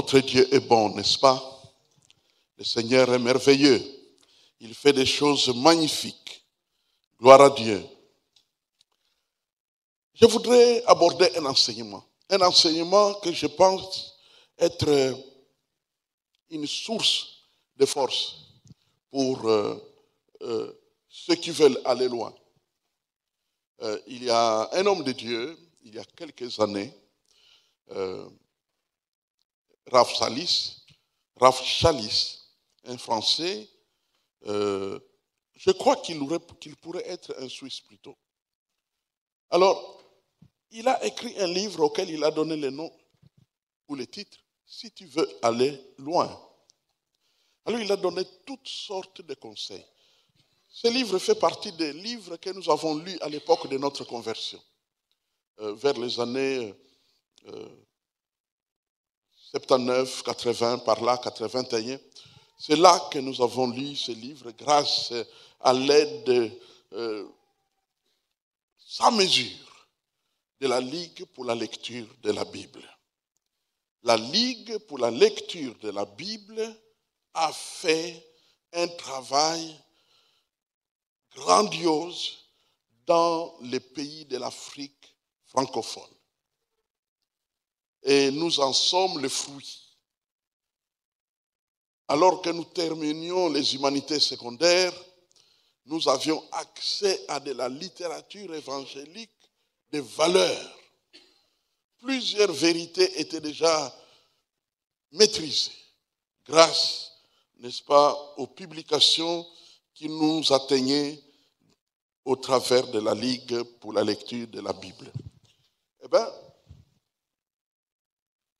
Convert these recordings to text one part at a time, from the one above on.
Notre Dieu est bon, n'est-ce pas? Le Seigneur est merveilleux. Il fait des choses magnifiques. Gloire à Dieu. Je voudrais aborder un enseignement que je pense être une source de force pour ceux qui veulent aller loin. Il y a un homme de Dieu, il y a quelques années, Rav Chalis, un Français, je crois qu'il pourrait être un Suisse plutôt. Alors, il a écrit un livre auquel il a donné le nom ou le titre, « Si tu veux aller loin ». Alors, il a donné toutes sortes de conseils. Ce livre fait partie des livres que nous avons lus à l'époque de notre conversion, vers les années 79, 80, par là, 81. C'est là que nous avons lu ce livre grâce à l'aide sans mesure de la Ligue pour la lecture de la Bible. La Ligue pour la lecture de la Bible a fait un travail grandiose dans les pays de l'Afrique francophone. Et nous en sommes le fruit. Alors que nous terminions les humanités secondaires, nous avions accès à de la littérature évangélique de valeur. Plusieurs vérités étaient déjà maîtrisées grâce, n'est-ce pas, aux publications qui nous atteignaient au travers de la Ligue pour la lecture de la Bible. Eh bien,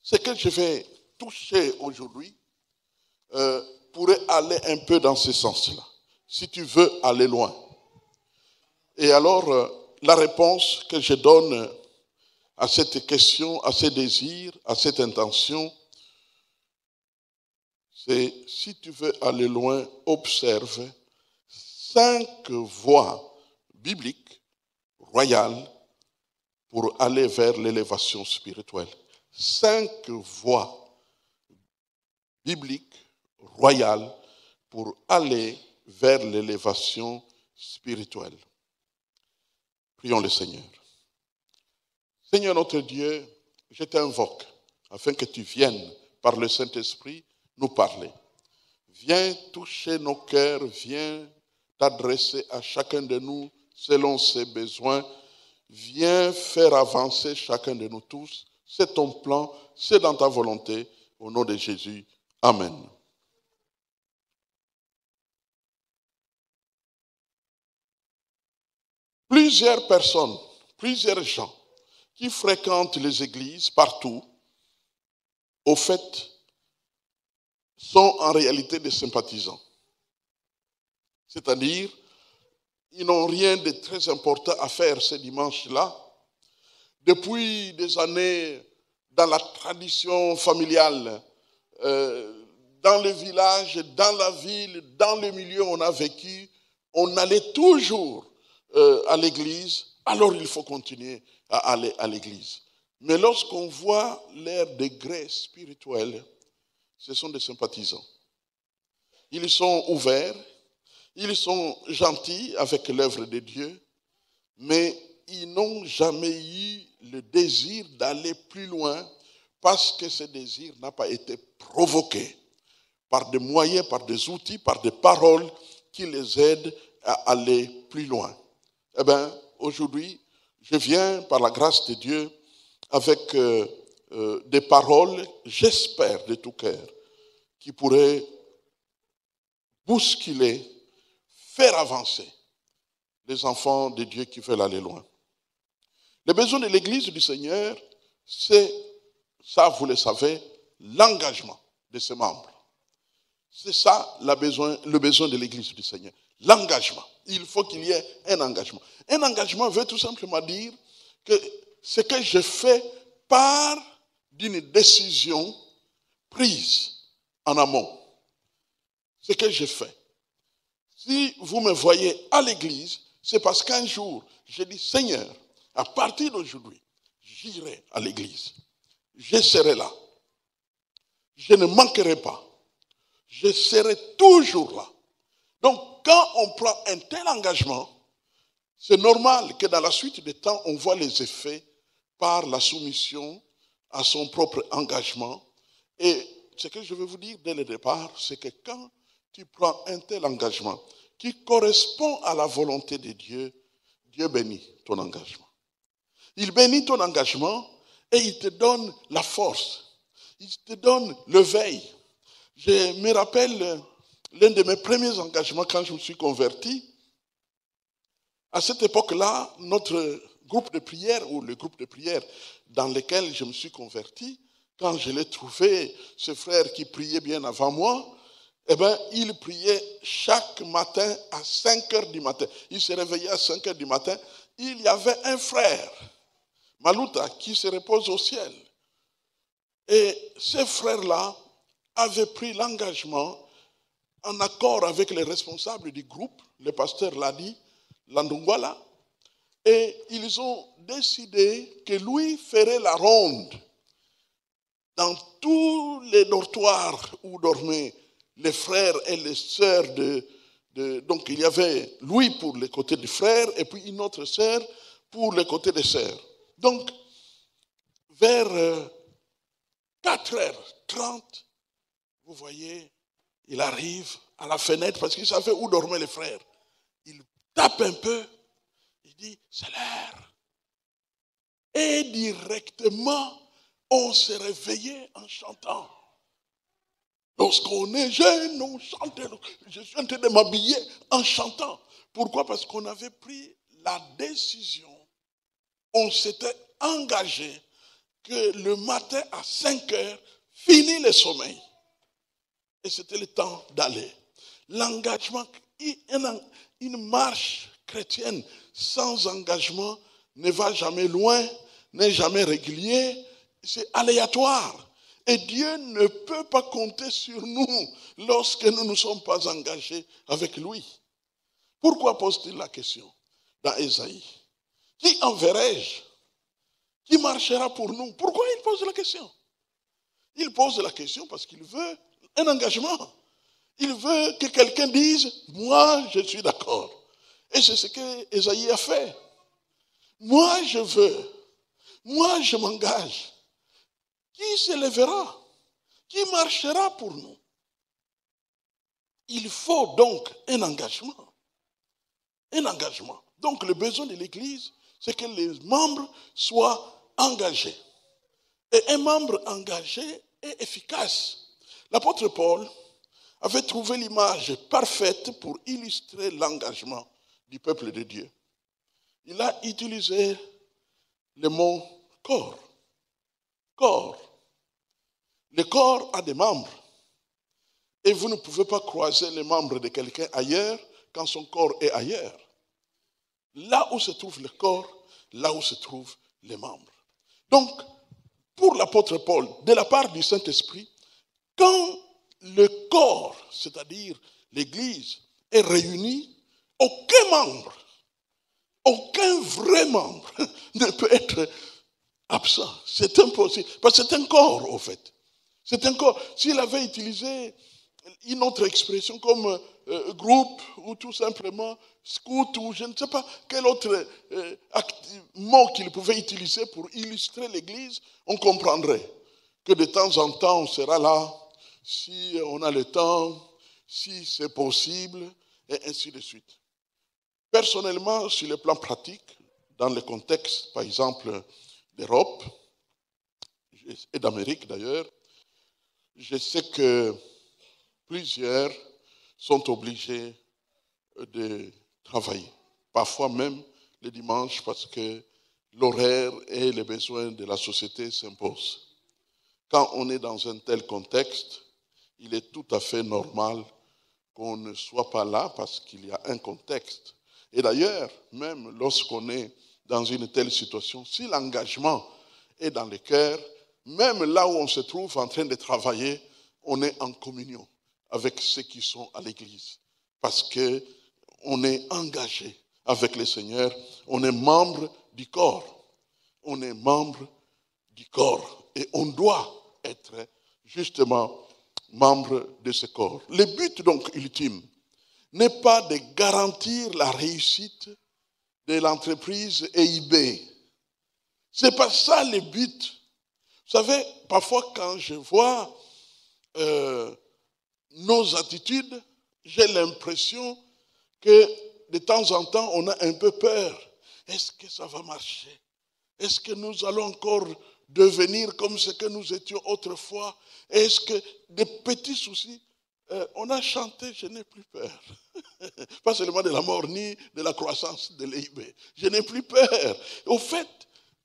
ce que je vais toucher aujourd'hui pourrait aller un peu dans ce sens-là, si tu veux aller loin. Et alors, la réponse que je donne à cette question, à ce désir, à cette intention, c'est si tu veux aller loin, observe 5 voies bibliques, royales, pour aller vers l'élévation spirituelle. 5 voies bibliques, royales, pour aller vers l'élévation spirituelle. Prions le Seigneur. Seigneur notre Dieu, je t'invoque afin que tu viennes par le Saint-Esprit nous parler. Viens toucher nos cœurs, viens t'adresser à chacun de nous selon ses besoins. Viens faire avancer chacun de nous tous. C'est ton plan, c'est dans ta volonté. Au nom de Jésus. Amen. Plusieurs personnes, plusieurs gens qui fréquentent les églises partout, au fait, sont en réalité des sympathisants. C'est-à-dire, ils n'ont rien de très important à faire ce dimanche-là. Depuis des années, dans la tradition familiale, dans le village, dans la ville, dans le milieu où on a vécu, on allait toujours à l'église, alors il faut continuer à aller à l'église. Mais lorsqu'on voit leur degré spirituel, ce sont des sympathisants. Ils sont ouverts, ils sont gentils avec l'œuvre de Dieu, mais ils n'ont jamais eu le désir d'aller plus loin parce que ce désir n'a pas été provoqué par des moyens, par des outils, par des paroles qui les aident à aller plus loin. Eh bien, aujourd'hui, je viens, par la grâce de Dieu, avec des paroles, j'espère de tout cœur, qui pourraient bousculer, faire avancer les enfants de Dieu qui veulent aller loin. Le besoin de l'Église du Seigneur, c'est, ça vous le savez, l'engagement de ses membres. C'est ça le besoin de l'Église du Seigneur. L'engagement. Il faut qu'il y ait un engagement. Un engagement veut tout simplement dire que ce que je fais part d'une décision prise en amont. Ce que je fais. Si vous me voyez à l'église, c'est parce qu'un jour, j'ai dit, Seigneur, à partir d'aujourd'hui, j'irai à l'église. Je serai là. je ne manquerai pas. Je serai toujours là. Donc, quand on prend un tel engagement, c'est normal que dans la suite des temps, on voit les effets par la soumission à son propre engagement. Et ce que je veux vous dire dès le départ, c'est que quand tu prends un tel engagement qui correspond à la volonté de Dieu, Dieu bénit ton engagement. Il bénit ton engagement et il te donne la force. Il te donne le veille. Je me rappelle l'un de mes premiers engagements quand je me suis converti. À cette époque-là, notre groupe de prière, ou le groupe de prière dans lequel je me suis converti, quand je l'ai trouvé, ce frère qui priait bien avant moi, eh bien, il priait chaque matin à 5 heures du matin. Il se réveillait à 5 heures du matin. Il y avait un frère, Malouta, qui se repose au ciel. Et ce frère-là avait pris l'engagement, en accord avec les responsables du groupe, le pasteur l'a dit, Landungwala, et ils ont décidé que lui ferait la ronde dans tous les dortoirs où dormaient les frères et les sœurs donc il y avait lui pour le côté des frères et puis une autre sœur pour le côté des sœurs. Donc, vers 4h30, vous voyez, il arrive à la fenêtre parce qu'il savait où dormaient les frères. Il tape un peu, il dit, c'est l'heure. Et directement, on s'est réveillé en chantant. Lorsqu'on est jeune, on chante. Je suis en train de m'habiller en chantant. Pourquoi? Parce qu'on avait pris la décision, on s'était engagé que le matin à 5 heures, fini le sommeil. Et c'était le temps d'aller. L'engagement, une marche chrétienne sans engagement ne va jamais loin, n'est jamais régulier, c'est aléatoire. Et Dieu ne peut pas compter sur nous lorsque nous ne sommes pas engagés avec lui. Pourquoi pose-t-il la question dans Ésaïe? Qui enverrai-je? Qui marchera pour nous? Pourquoi il pose la question? Il pose la question parce qu'il veut un engagement. Il veut que quelqu'un dise, moi je suis d'accord. Et c'est ce que Ésaïe a fait. Moi je veux, moi je m'engage. Qui se lèvera? Qui marchera pour nous? Il faut donc un engagement. Un engagement. Donc le besoin de l'Église, c'est que les membres soient engagés. Et un membre engagé est efficace. L'apôtre Paul avait trouvé l'image parfaite pour illustrer l'engagement du peuple de Dieu. Il a utilisé le mot corps. Corps. Le corps a des membres. Et vous ne pouvez pas croiser les membres de quelqu'un ailleurs quand son corps est ailleurs. Là où se trouve le corps, là où se trouvent les membres. Donc, pour l'apôtre Paul, de la part du Saint-Esprit, quand le corps, c'est-à-dire l'Église, est réuni, aucun vrai membre ne peut être absent. C'est impossible. Parce que c'est un corps, au fait. C'est un corps. S'il avait utilisé une autre expression comme groupe ou tout simplement scout ou je ne sais pas quel autre mot qu'il pouvait utiliser pour illustrer l'Église, on comprendrait que de temps en temps on sera là, si on a le temps, si c'est possible, et ainsi de suite. Personnellement, sur le plan pratique, dans le contexte, par exemple, d'Europe et d'Amérique d'ailleurs, je sais que plusieurs sont obligés de travailler, parfois même le dimanche parce que l'horaire et les besoins de la société s'imposent. Quand on est dans un tel contexte, il est tout à fait normal qu'on ne soit pas là parce qu'il y a un contexte. Et d'ailleurs, même lorsqu'on est dans une telle situation, si l'engagement est dans le cœur, même là où on se trouve en train de travailler, on est en communion avec ceux qui sont à l'église. Parce qu'on est engagé avec le Seigneur, on est membre du corps. On est membre du corps. Et on doit être justement membres de ce corps. Le but donc ultime n'est pas de garantir la réussite de l'entreprise EIB. Ce n'est pas ça le but. Vous savez, parfois quand je vois nos attitudes, j'ai l'impression que de temps en temps, on a un peu peur. Est-ce que ça va marcher? Est-ce que nous allons encore devenir comme ce que nous étions autrefois? Est-ce que des petits soucis? On a chanté, je n'ai plus peur. Pas seulement de la mort, ni de la croissance de l'EIB. Je n'ai plus peur. Au fait,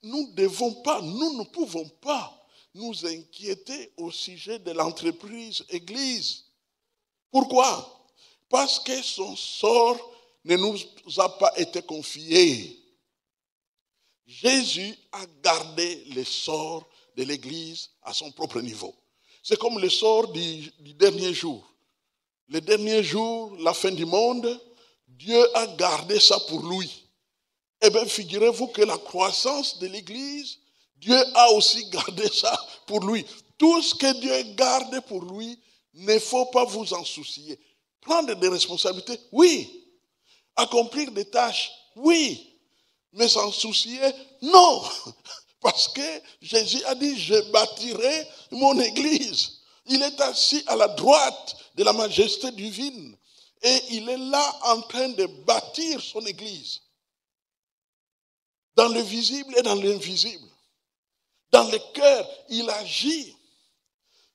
nous ne pouvons pas nous inquiéter au sujet de l'entreprise Église. Pourquoi? Parce que son sort ne nous a pas été confié. Jésus a gardé le sort de l'Église à son propre niveau. C'est comme le sort du dernier jour. Le dernier jour, la fin du monde, Dieu a gardé ça pour lui. Eh bien, figurez-vous que la croissance de l'Église, Dieu a aussi gardé ça pour lui. Tout ce que Dieu garde pour lui, il ne faut pas vous en soucier. Prendre des responsabilités, oui. Accomplir des tâches, oui. Mais s'en soucier, non. Parce que Jésus a dit, je bâtirai mon Église. Il est assis à la droite de la majesté divine. Et il est là en train de bâtir son Église. Dans le visible et dans l'invisible. Dans le cœur, il agit.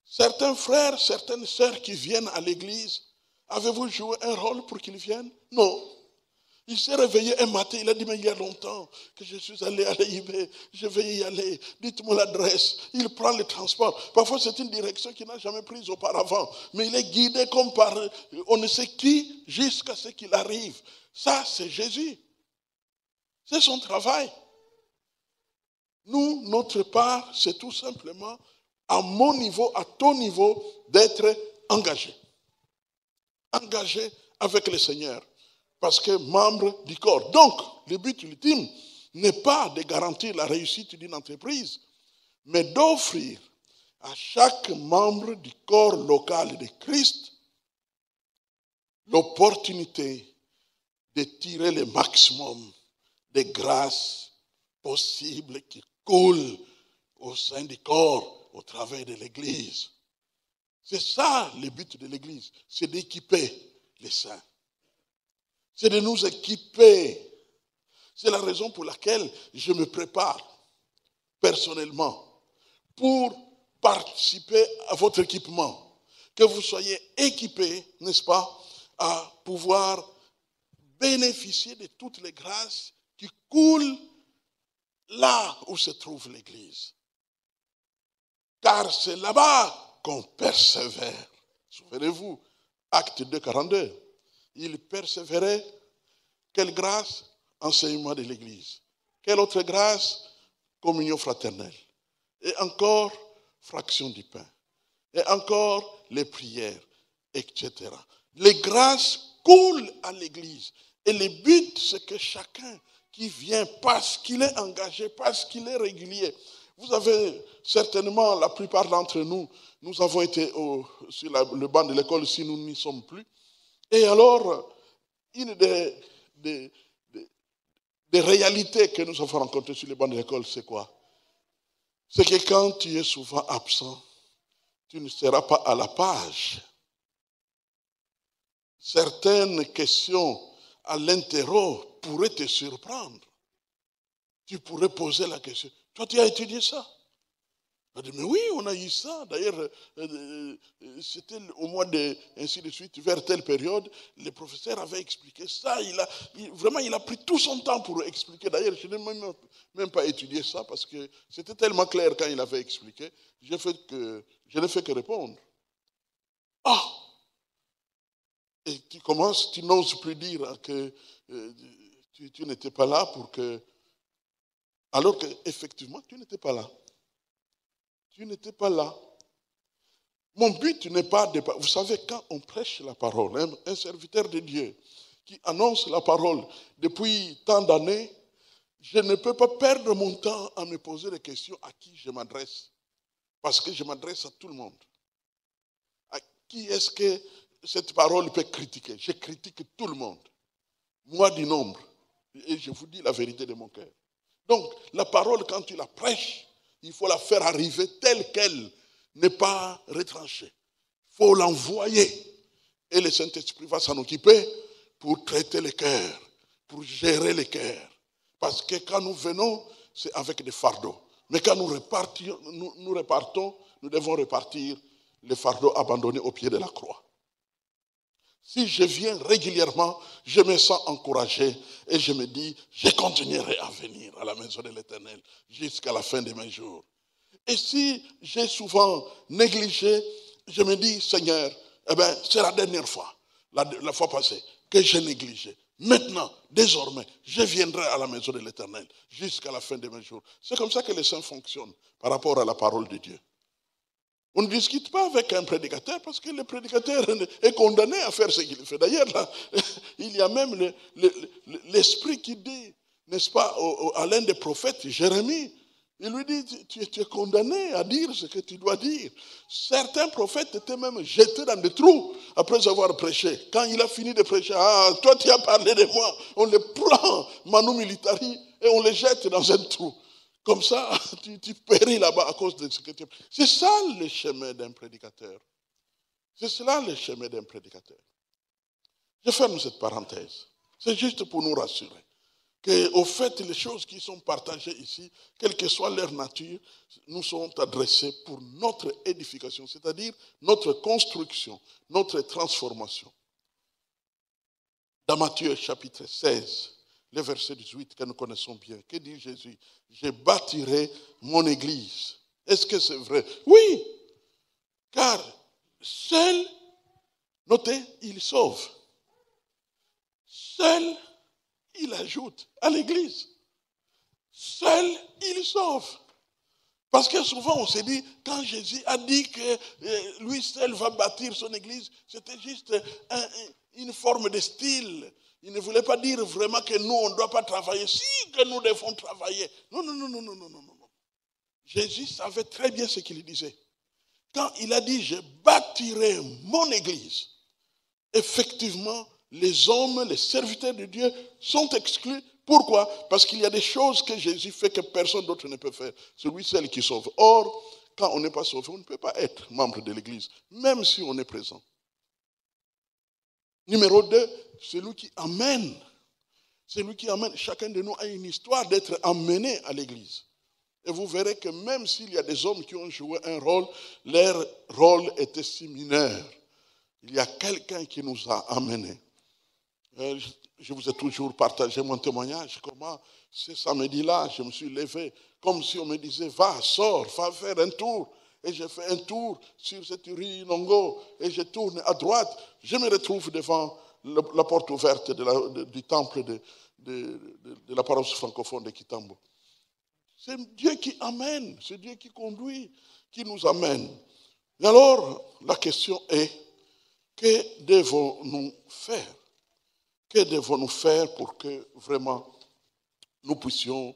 Certains frères, certaines sœurs qui viennent à l'église, avez-vous joué un rôle pour qu'ils viennent? Non. Il s'est réveillé un matin, il a dit, mais il y a longtemps que je suis allé à l'EIB, je vais y aller, dites-moi l'adresse. Il prend le transport. Parfois, c'est une direction qu'il n'a jamais prise auparavant, mais il est guidé comme par on ne sait qui jusqu'à ce qu'il arrive. Ça, c'est Jésus. C'est son travail. Nous, notre part, c'est tout simplement, à mon niveau, à ton niveau, d'être engagé. Engagé avec le Seigneur. Parce que membre du corps. Donc, le but ultime n'est pas de garantir la réussite d'une entreprise, mais d'offrir à chaque membre du corps local de Christ l'opportunité de tirer le maximum de grâce possible qui coule au sein du corps, au travers de l'Église. C'est ça le but de l'Église, c'est d'équiper les saints. C'est de nous équiper. C'est la raison pour laquelle je me prépare personnellement pour participer à votre équipement. Que vous soyez équipés, n'est-ce pas, à pouvoir bénéficier de toutes les grâces qui coulent là où se trouve l'Église. Car c'est là-bas qu'on persévère. Souvenez-vous, Acte 2, 42. Il persévérait. Quelle grâce? Enseignement de l'Église. Quelle autre grâce? Communion fraternelle. Et encore, fraction du pain. Et encore, les prières, etc. Les grâces coulent à l'Église. Et le but, c'est que chacun qui vient, parce qu'il est engagé, parce qu'il est régulier. Vous avez certainement, la plupart d'entre nous, nous avons été sur le banc de l'école si nous n'y sommes plus. Et alors, une des réalités que nous avons rencontrées sur les bancs de l'école, c'est quoi? C'est que quand tu es souvent absent, tu ne seras pas à la page. Certaines questions à l'interro pourraient te surprendre. Tu pourrais poser la question, toi tu as étudié ça? On dit, mais oui, on a eu ça. D'ailleurs, c'était au mois de, ainsi de suite, vers telle période, le professeur avait expliqué ça. Vraiment, il a pris tout son temps pour expliquer. D'ailleurs, je n'ai même pas étudié ça parce que c'était tellement clair quand il avait expliqué. Je n'ai fait que répondre. Ah! Et tu commences, tu n'oses plus dire que tu n'étais pas là pour que... Alors qu'effectivement, tu n'étais pas là. Tu n'étais pas là. Mon but n'est pas de... Vous savez, quand on prêche la parole, un serviteur de Dieu qui annonce la parole depuis tant d'années, je ne peux pas perdre mon temps à me poser des questions à qui je m'adresse. Parce que je m'adresse à tout le monde. qui est-ce que cette parole peut critiquer? Je critique tout le monde. Moi du nombre. Et je vous dis la vérité de mon cœur. Donc, la parole, quand tu la prêches, il faut la faire arriver telle qu'elle n'est pas retranchée. Il faut l'envoyer. Et le Saint-Esprit va s'en occuper pour traiter les cœurs, pour gérer les cœurs. Parce que quand nous venons, c'est avec des fardeaux. Mais quand nous repartons, nous devons repartir les fardeaux abandonnés au pied de la croix. Si je viens régulièrement, je me sens encouragé et je me dis, je continuerai à venir à la maison de l'Éternel jusqu'à la fin de mes jours. Et si j'ai souvent négligé, je me dis, Seigneur, c'est la dernière fois, la fois passée, que j'ai négligé. Maintenant, désormais, je viendrai à la maison de l'Éternel jusqu'à la fin de mes jours. C'est comme ça que les saints fonctionnent par rapport à la parole de Dieu. On ne discute pas avec un prédicateur parce que le prédicateur est condamné à faire ce qu'il fait. D'ailleurs, là, il y a même l'esprit qui dit, n'est-ce pas, à l'un des prophètes, Jérémie, il lui dit, tu es condamné à dire ce que tu dois dire. Certains prophètes étaient même jetés dans des trous après avoir prêché. Quand il a fini de prêcher, toi tu as parlé de moi, on les prend, manu militari, et on les jette dans un trou. Comme ça, tu péris là-bas à cause de ce que tu as. C'est ça le chemin d'un prédicateur. C'est cela le chemin d'un prédicateur. Je ferme cette parenthèse. C'est juste pour nous rassurer qu'au fait, les choses qui sont partagées ici, quelle que soit leur nature, nous sont adressées pour notre édification, c'est-à-dire notre construction, notre transformation. Dans Matthieu chapitre 16, le verset 18 que nous connaissons bien, que dit Jésus? Je bâtirai mon église. Est-ce que c'est vrai? Oui, car seul, notez, il sauve. Seul, il ajoute à l'église. Seul, il sauve. Parce que souvent on se dit, quand Jésus a dit que lui seul va bâtir son église, c'était juste une forme de style. Il ne voulait pas dire vraiment que nous, on ne doit pas travailler. Si, que nous devons travailler. Non, non, non, non, non, non, non, non. Jésus savait très bien ce qu'il disait. Quand il a dit, je bâtirai mon église, effectivement, les hommes, les serviteurs de Dieu sont exclus. Pourquoi? Parce qu'il y a des choses que Jésus fait que personne d'autre ne peut faire. C'est lui seul qui sauve. Or, quand on n'est pas sauvé, on ne peut pas être membre de l'église, même si on est présent. Numéro 2, c'est lui qui amène. C'est lui qui amène. Chacun de nous a une histoire d'être amené à l'église. Et vous verrez que même s'il y a des hommes qui ont joué un rôle, leur rôle était si mineur. Il y a quelqu'un qui nous a amenés. Je vous ai toujours partagé mon témoignage, comment ce samedi-là, je me suis levé, comme si on me disait, va, sors, va faire un tour. Et j'ai fait un tour sur cette rue Nongo, et je tourne à droite. Je me retrouve devant la porte ouverte du temple de la paroisse francophone de Kitambo. C'est Dieu qui amène, c'est Dieu qui conduit, qui nous amène. Et alors, la question est, que devons-nous faire? Que devons-nous faire pour que vraiment nous puissions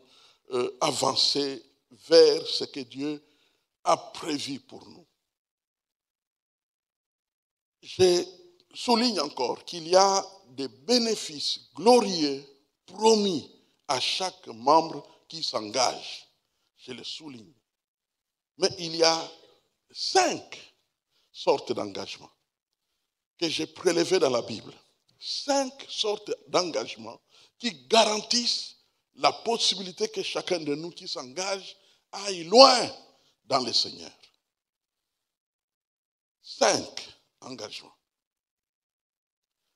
avancer vers ce que Dieu a prévu pour nous? Je souligne encore qu'il y a des bénéfices glorieux promis à chaque membre qui s'engage. Je le souligne. Mais il y a 5 sortes d'engagement que j'ai prélevées dans la Bible. 5 sortes d'engagement qui garantissent la possibilité que chacun de nous qui s'engage aille loin dans le Seigneur. 5 engagements.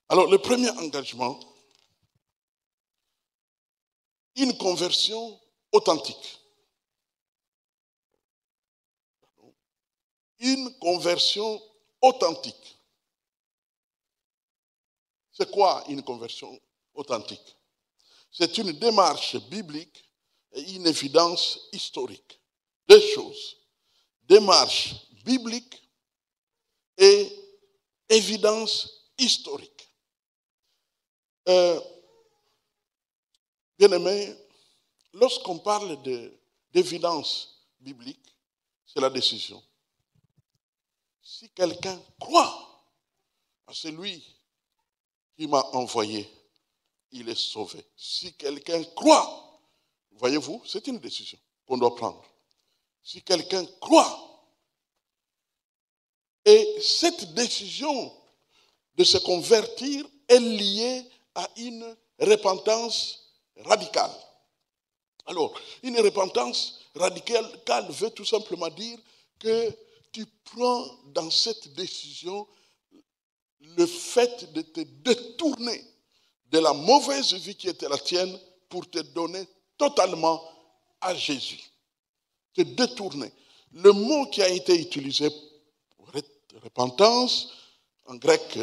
Alors, le premier engagement, une conversion authentique. Une conversion authentique. C'est quoi une conversion authentique? C'est une démarche biblique et une évidence historique. 2 choses. Démarche biblique et évidence historique. Bien-aimés, lorsqu'on parle d'évidence biblique, c'est la décision. Si quelqu'un croit à celui qui m'a envoyé, il est sauvé. Si quelqu'un croit, voyez-vous, c'est une décision qu'on doit prendre. Si quelqu'un croit, et cette décision de se convertir est liée à une repentance radicale. Alors, une repentance radicale veut tout simplement dire que tu prends dans cette décision le fait de te détourner de la mauvaise vie qui était la tienne pour te donner totalement à Jésus. Te détourner. Le mot qui a été utilisé pour repentance, en grec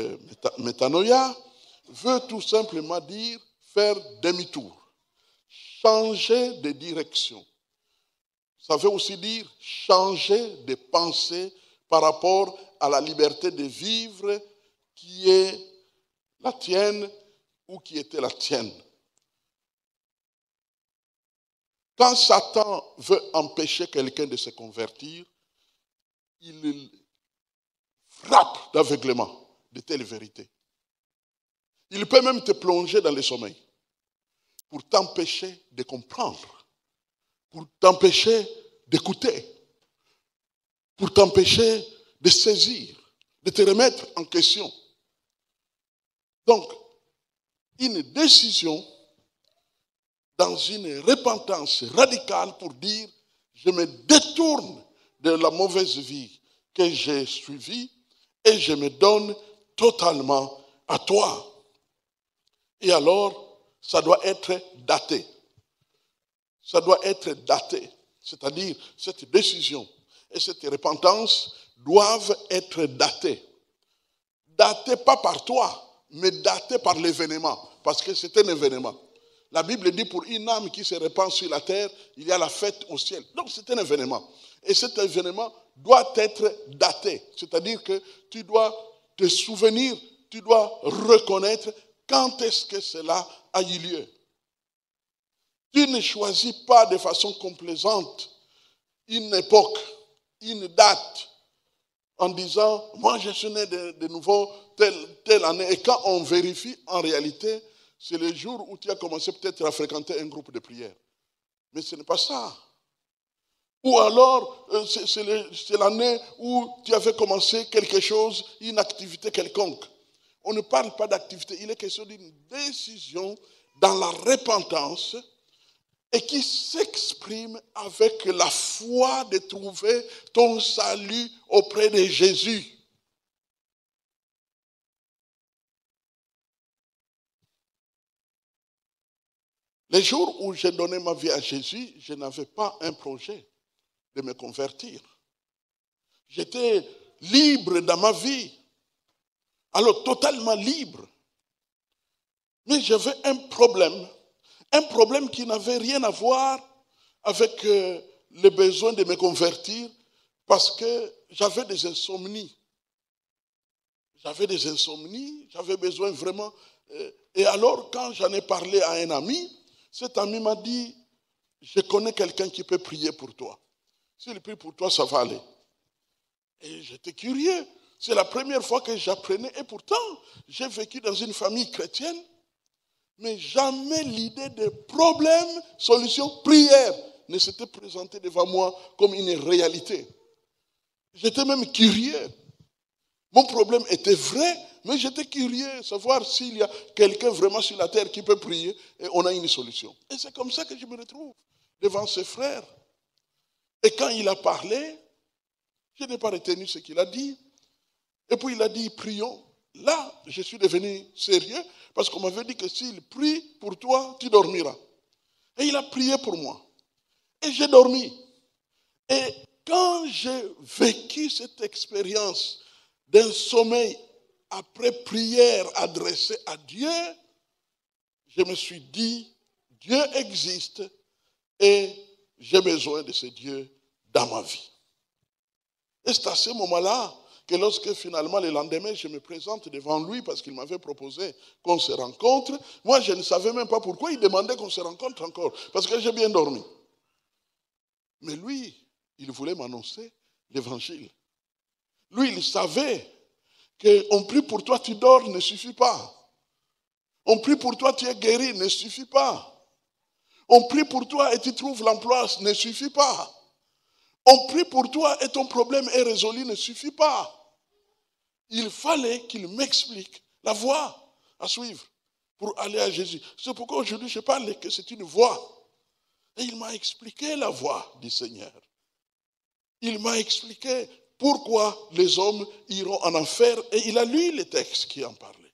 métanoïa, veut tout simplement dire faire demi-tour, changer de direction. Ça veut aussi dire changer de pensée par rapport à la liberté de vivre qui est la tienne ou qui était la tienne. Quand Satan veut empêcher quelqu'un de se convertir, il frappe d'aveuglement de telles vérités. Il peut même te plonger dans le sommeil pour t'empêcher de comprendre, pour t'empêcher d'écouter, pour t'empêcher de saisir, de te remettre en question. Donc, une décision dans une repentance radicale pour dire je me détourne de la mauvaise vie que j'ai suivie et je me donne totalement à toi. Et alors, ça doit être daté. Ça doit être daté. C'est-à-dire, cette décision et cette repentance doivent être datées. Datées pas par toi, mais datées par l'événement. Parce que c'est un événement. La Bible dit pour une âme qui se répand sur la terre, il y a la fête au ciel. Donc c'est un événement. Et cet événement doit être daté. C'est-à-dire que tu dois te souvenir, tu dois reconnaître quand est-ce que cela a eu lieu. Tu ne choisis pas de façon complaisante une époque, une date, en disant, moi je suis né de nouveau telle année. Et quand on vérifie, en réalité, c'est le jour où tu as commencé peut-être à fréquenter un groupe de prière. Mais ce n'est pas ça. Ou alors, c'est l'année où tu avais commencé quelque chose, une activité quelconque. On ne parle pas d'activité, il est question d'une décision dans la repentance et qui s'exprime avec la foi de trouver ton salut auprès de Jésus. Les jours où j'ai donné ma vie à Jésus, je n'avais pas un projet de me convertir. J'étais libre dans ma vie. Alors totalement libre. Mais j'avais un problème qui n'avait rien à voir avec le besoin de me convertir parce que j'avais des insomnies. J'avais besoin vraiment. Et alors quand j'en ai parlé à un ami, cet ami m'a dit, je connais quelqu'un qui peut prier pour toi. S'il prie pour toi, ça va aller. Et j'étais curieux. C'est la première fois que j'apprenais. Et pourtant, j'ai vécu dans une famille chrétienne. Mais jamais l'idée de problème, solution, prière ne s'était présentée devant moi comme une réalité. J'étais même curieux. Mon problème était vrai, mais j'étais curieux de savoir s'il y a quelqu'un vraiment sur la terre qui peut prier et on a une solution. Et c'est comme ça que je me retrouve devant ce frère. Et quand il a parlé, je n'ai pas retenu ce qu'il a dit. Et puis il a dit, prions. Là, je suis devenu sérieux parce qu'on m'avait dit que s'il prie pour toi, tu dormiras. Et il a prié pour moi. Et j'ai dormi. Et quand j'ai vécu cette expérience d'un sommeil après prière adressée à Dieu, je me suis dit, Dieu existe et j'ai besoin de ce Dieu dans ma vie. Et c'est à ce moment-là que lorsque finalement le lendemain je me présente devant lui parce qu'il m'avait proposé qu'on se rencontre, moi je ne savais même pas pourquoi il demandait qu'on se rencontre encore, parce que j'ai bien dormi. Mais lui, il voulait m'annoncer l'évangile. Lui, il savait qu'on prie pour toi, tu dors, ne suffit pas. On prie pour toi, tu es guéri, ne suffit pas. On prie pour toi et tu trouves l'emploi, ne suffit pas. On prie pour toi et ton problème est résolu, ne suffit pas. Il fallait qu'il m'explique la voie à suivre pour aller à Jésus. C'est pourquoi aujourd'hui je parle que c'est une voie. Et il m'a expliqué la voie du Seigneur. Il m'a expliqué pourquoi les hommes iront en enfer et il a lu les textes qui en parlaient.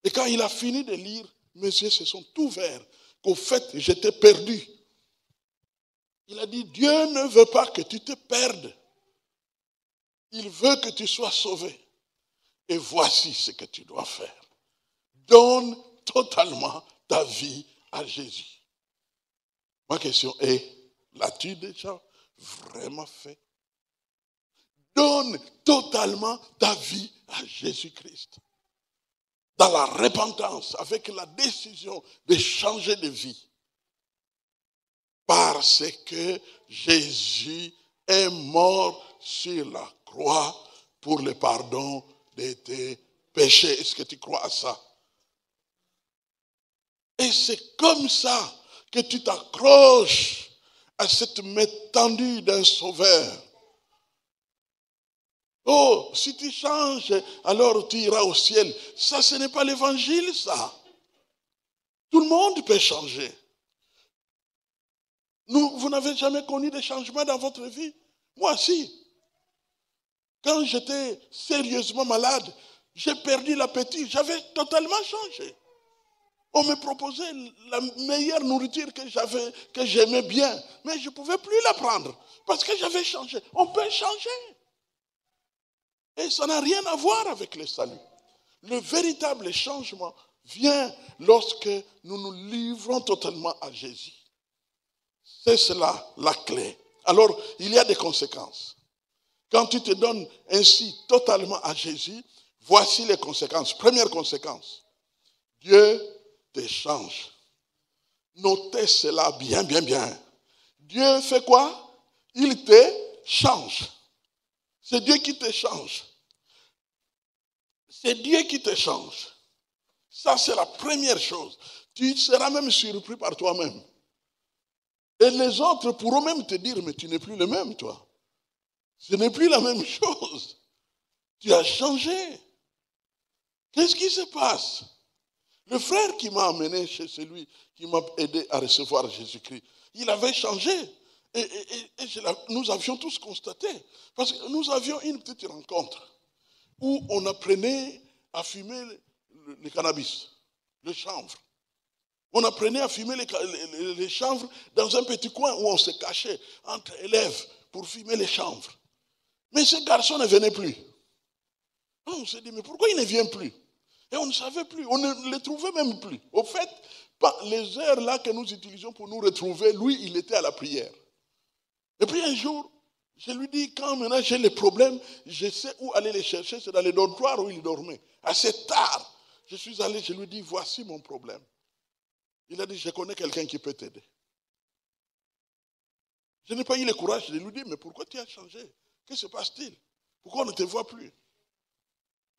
Et quand il a fini de lire, mes yeux se sont ouverts qu'au fait j'étais perdu. Il a dit, Dieu ne veut pas que tu te perdes. Il veut que tu sois sauvé. Et voici ce que tu dois faire. Donne totalement ta vie à Jésus. Ma question est, l'as-tu déjà vraiment fait? Donne totalement ta vie à Jésus-Christ. Dans la repentance, avec la décision de changer de vie. Parce que Jésus est mort sur la croix pour le pardon de tes péchés. Est-ce que tu crois à ça? Et c'est comme ça que tu t'accroches à cette main tendue d'un sauveur. Oh, si tu changes, alors tu iras au ciel. Ça, ce n'est pas l'évangile, ça. Tout le monde peut changer. Vous n'avez jamais connu de changement dans votre vie? Moi, si. Quand j'étais sérieusement malade, j'ai perdu l'appétit. J'avais totalement changé. On me proposait la meilleure nourriture que j'aimais bien. Mais je ne pouvais plus la prendre parce que j'avais changé. On peut changer. Et ça n'a rien à voir avec le salut. Le véritable changement vient lorsque nous nous livrons totalement à Jésus. C'est cela la clé. Alors, il y a des conséquences. Quand tu te donnes ainsi totalement à Jésus, voici les conséquences. Première conséquence, Dieu te change. Notez cela bien, bien, bien. Dieu fait quoi? Il te change. C'est Dieu qui te change. C'est Dieu qui te change. Ça, c'est la première chose. Tu seras même surpris par toi-même. Et les autres pourront même te dire, mais tu n'es plus le même, toi. Ce n'est plus la même chose. Tu as changé. Qu'est-ce qui se passe? Le frère qui m'a amené chez celui qui m'a aidé à recevoir Jésus-Christ, il avait changé. Et nous avions tous constaté. Parce que nous avions une petite rencontre où on apprenait à fumer le cannabis, le chanvre. On apprenait à fumer les chanvres dans un petit coin où on se cachait entre élèves pour fumer les chanvres. Mais ce garçon ne venait plus. On s'est dit, mais pourquoi il ne vient plus? Et on ne savait plus, on ne le trouvait même plus. Au fait, les heures là que nous utilisions pour nous retrouver, lui, il était à la prière. Et puis un jour, je lui dis, quand maintenant j'ai les problèmes, je sais où aller les chercher, c'est dans les dortoirs où il dormait. Assez tard, je suis allé, je lui dis, voici mon problème. Il a dit, je connais quelqu'un qui peut t'aider. Je n'ai pas eu le courage de lui dire, mais pourquoi tu as changé? Que se passe-t-il? Pourquoi on ne te voit plus?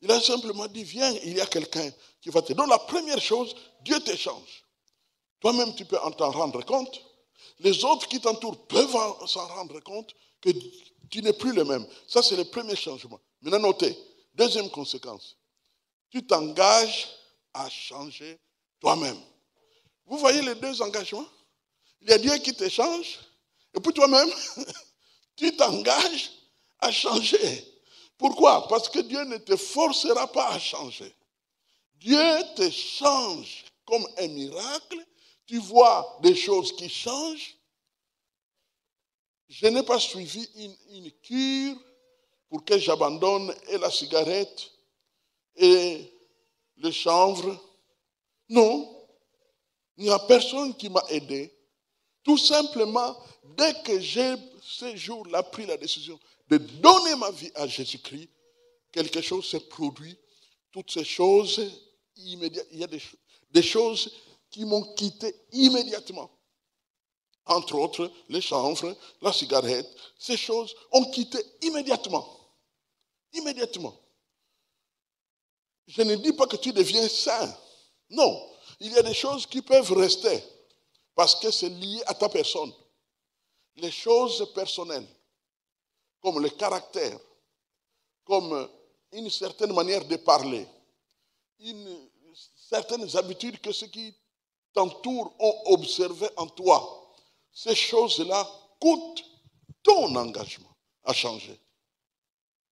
Il a simplement dit, viens, il y a quelqu'un qui va t'aider. Donc la première chose, Dieu te change. Toi-même, tu peux t'en rendre compte. Les autres qui t'entourent peuvent s'en rendre compte que tu n'es plus le même. Ça, c'est le premier changement. Maintenant, notez, deuxième conséquence. Tu t'engages à changer toi-même. Vous voyez les deux engagements? Il y a Dieu qui te change, et puis toi-même, tu t'engages à changer. Pourquoi? Parce que Dieu ne te forcera pas à changer. Dieu te change comme un miracle. Tu vois des choses qui changent. Je n'ai pas suivi une cure pour que j'abandonne et la cigarette et le chanvre. Non. Il n'y a personne qui m'a aidé. Tout simplement, dès que j'ai ce jour-là pris la décision de donner ma vie à Jésus-Christ, quelque chose s'est produit. Toutes ces choses, il y a des choses qui m'ont quitté immédiatement. Entre autres, les chanvres, la cigarette, ces choses ont quitté immédiatement. Immédiatement. Je ne dis pas que tu deviens saint. Non, il y a des choses qui peuvent rester parce que c'est lié à ta personne. Les choses personnelles, comme le caractère, comme une certaine manière de parler, certaines habitudes que ceux qui t'entourent ont observées en toi, ces choses-là coûtent ton engagement à changer.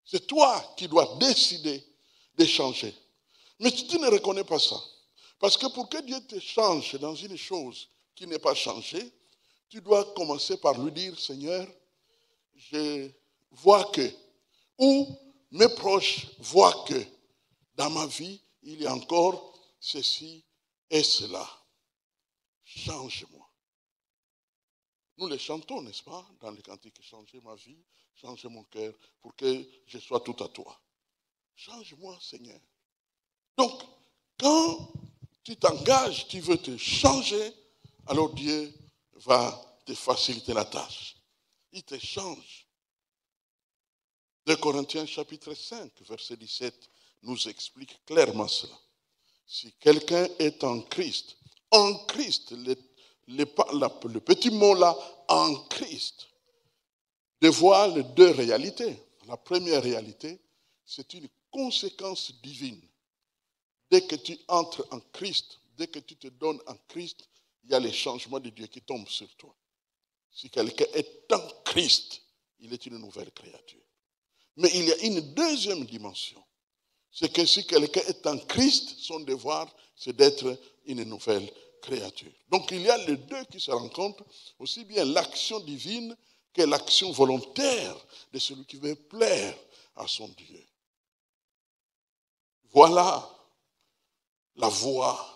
C'est toi qui dois décider de changer. Mais si tu ne reconnais pas ça, parce que pour que Dieu te change dans une chose qui n'est pas changée, tu dois commencer par lui dire, Seigneur, je vois que, ou mes proches voient que dans ma vie, il y a encore ceci et cela. Change-moi. Nous les chantons, n'est-ce pas, dans les cantiques, changer ma vie, changer mon cœur, pour que je sois tout à toi. Change-moi, Seigneur. Donc, quand tu t'engages, tu veux te changer, alors Dieu va te faciliter la tâche. Il te change. 2 Corinthiens chapitre 5, verset 17, nous explique clairement cela. Si quelqu'un est en Christ, le petit mot là, en Christ, dévoile deux réalités. La première réalité, c'est une conséquence divine. Dès que tu entres en Christ, dès que tu te donnes en Christ, il y a les changements de Dieu qui tombent sur toi. Si quelqu'un est en Christ, il est une nouvelle créature. Mais il y a une deuxième dimension. C'est que si quelqu'un est en Christ, son devoir, c'est d'être une nouvelle créature. Donc il y a les deux qui se rencontrent, aussi bien l'action divine que l'action volontaire de celui qui veut plaire à son Dieu. Voilà la voie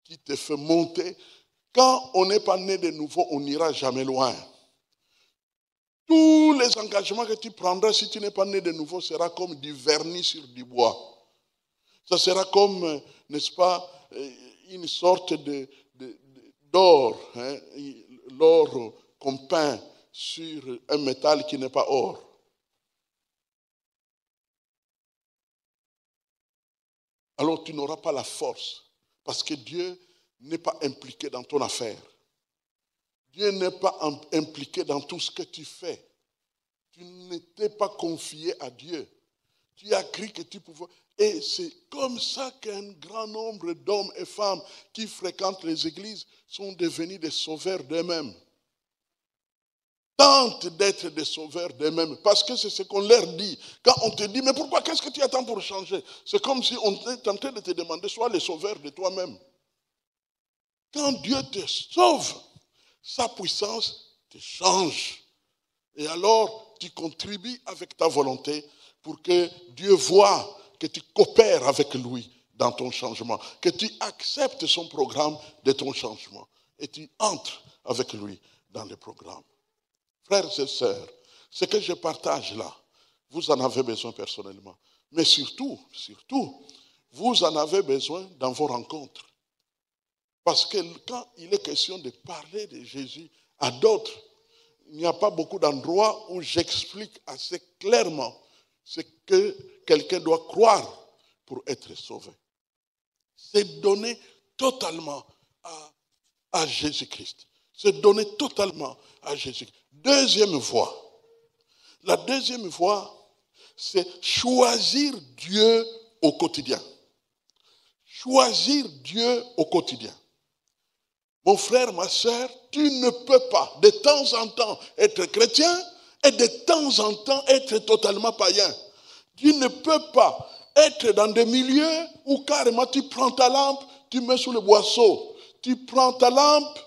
qui te fait monter. Quand on n'est pas né de nouveau, on n'ira jamais loin. Tous les engagements que tu prendras si tu n'es pas né de nouveau sera comme du vernis sur du bois. Ça sera comme, n'est-ce pas, une sorte d'or, hein, l'or qu'on peint sur un métal qui n'est pas or. Alors tu n'auras pas la force, parce que Dieu n'est pas impliqué dans ton affaire. Dieu n'est pas impliqué dans tout ce que tu fais. Tu n'étais pas confié à Dieu. Tu as cru que tu pouvais. Et c'est comme ça qu'un grand nombre d'hommes et femmes qui fréquentent les églises sont devenus des sauveurs d'eux-mêmes. Tentent d'être des sauveurs d'eux-mêmes. Parce que c'est ce qu'on leur dit. Quand on te dit, mais pourquoi, qu'est-ce que tu attends pour changer? C'est comme si on était en train de te demander, sois le sauveur de toi-même. Quand Dieu te sauve, sa puissance te change. Et alors, tu contribues avec ta volonté pour que Dieu voie que tu coopères avec lui dans ton changement, que tu acceptes son programme de ton changement et tu entres avec lui dans le programme. Frères et sœurs, ce que je partage là, vous en avez besoin personnellement. Mais surtout, vous en avez besoin dans vos rencontres. Parce que quand il est question de parler de Jésus à d'autres, il n'y a pas beaucoup d'endroits où j'explique assez clairement ce que quelqu'un doit croire pour être sauvé. C'est donner totalement à Jésus-Christ. C'est donner totalement à Jésus-Christ. Deuxième voie. La deuxième voie, c'est choisir Dieu au quotidien. Choisir Dieu au quotidien. Mon frère, ma soeur, tu ne peux pas de temps en temps être chrétien et de temps en temps être totalement païen. Tu ne peux pas être dans des milieux où carrément tu prends ta lampe, tu mets sous le boisseau. Tu prends ta lampe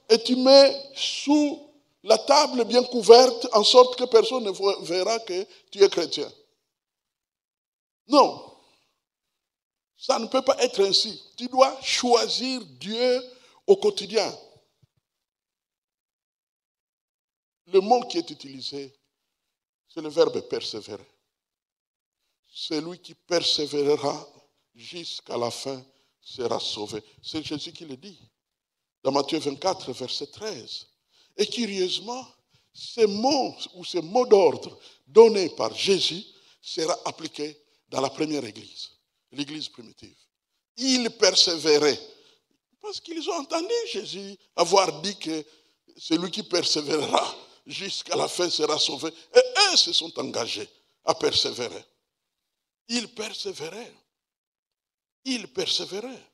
et tu mets sous la table bien couverte en sorte que personne ne verra que tu es chrétien. Non. Ça ne peut pas être ainsi. Tu dois choisir Dieu au quotidien. Le mot qui est utilisé, c'est le verbe persévérer. Celui qui persévérera jusqu'à la fin sera sauvé. C'est Jésus qui le dit. Dans Matthieu 24, verset 13. Et curieusement, ces mots ou ces mots d'ordre donnés par Jésus sera appliqué dans la première église, l'église primitive. Ils persévéraient. Parce qu'ils ont entendu Jésus avoir dit que celui qui persévérera jusqu'à la fin sera sauvé. Et eux se sont engagés à persévérer. Ils persévéraient. Ils persévéraient.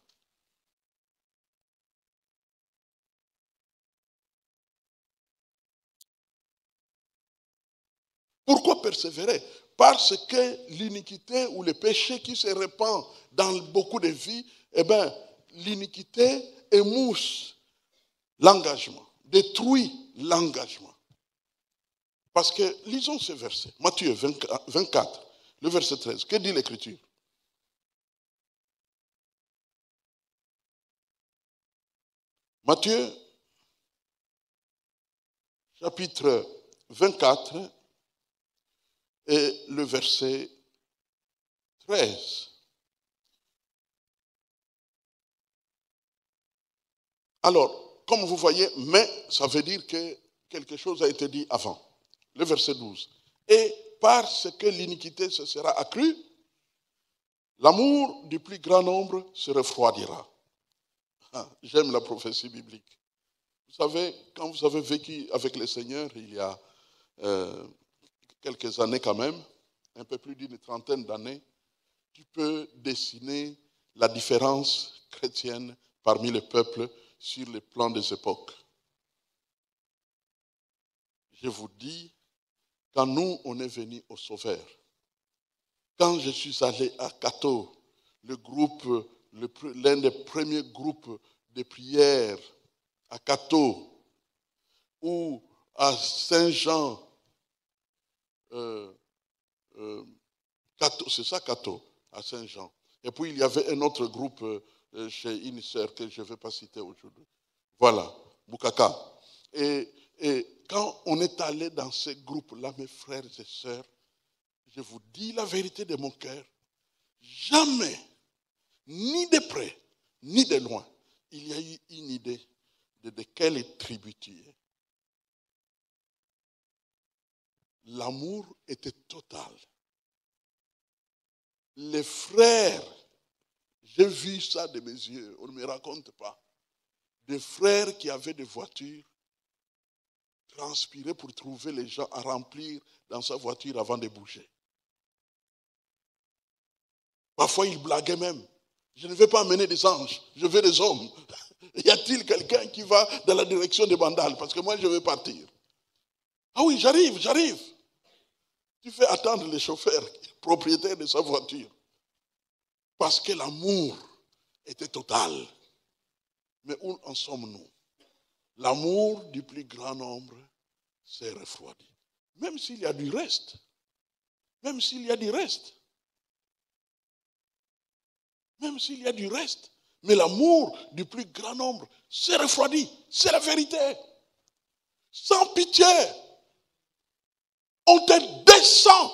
Pourquoi persévérer? Parce que l'iniquité ou le péché qui se répand dans beaucoup de vies, eh bien, l'iniquité émousse l'engagement, détruit l'engagement. Parce que, lisons ce verset, Matthieu 24, le verset 13. Que dit l'Écriture? Matthieu, chapitre 24, et le verset 13. Alors, comme vous voyez, mais ça veut dire que quelque chose a été dit avant. Le verset 12. Et parce que l'iniquité se sera accrue, l'amour du plus grand nombre se refroidira. Ah, j'aime la prophétie biblique. Vous savez, quand vous avez vécu avec le Seigneur, il y a quelques années quand même, un peu plus d'une trentaine d'années, tu peux dessiner la différence chrétienne parmi les peuples sur le plan des époques. Je vous dis, quand nous, on est venus au Sauveur, quand je suis allé à Cato, l'un des premiers groupes de prière à Cato, ou à Saint-Jean, c'est ça Cato, à Saint-Jean. Et puis il y avait un autre groupe chez une sœur que je ne vais pas citer aujourd'hui. Voilà, Bukaka. Et quand on est allé dans ces groupes-là, mes frères et sœurs, je vous dis la vérité de mon cœur, jamais, ni de près, ni de loin, il y a eu une idée de quelle tribu tu es. L'amour était total. Les frères, j'ai vu ça de mes yeux, on ne me raconte pas. Des frères qui avaient des voitures, transpiraient pour trouver les gens à remplir dans sa voiture avant de bouger. Parfois, ils blaguaient même. Je ne vais pas amener des anges, je veux des hommes. Y a-t-il quelqu'un qui va dans la direction des bandales? Parce que moi, je vais partir. Ah oui, j'arrive. Tu fais attendre le chauffeur, propriétaire de sa voiture. Parce que l'amour était total. Mais où en sommes-nous? L'amour du plus grand nombre s'est refroidi. Même s'il y a du reste. Même s'il y a du reste. Même s'il y a du reste. Mais l'amour du plus grand nombre s'est refroidi. C'est la vérité. Sans pitié. On te descend.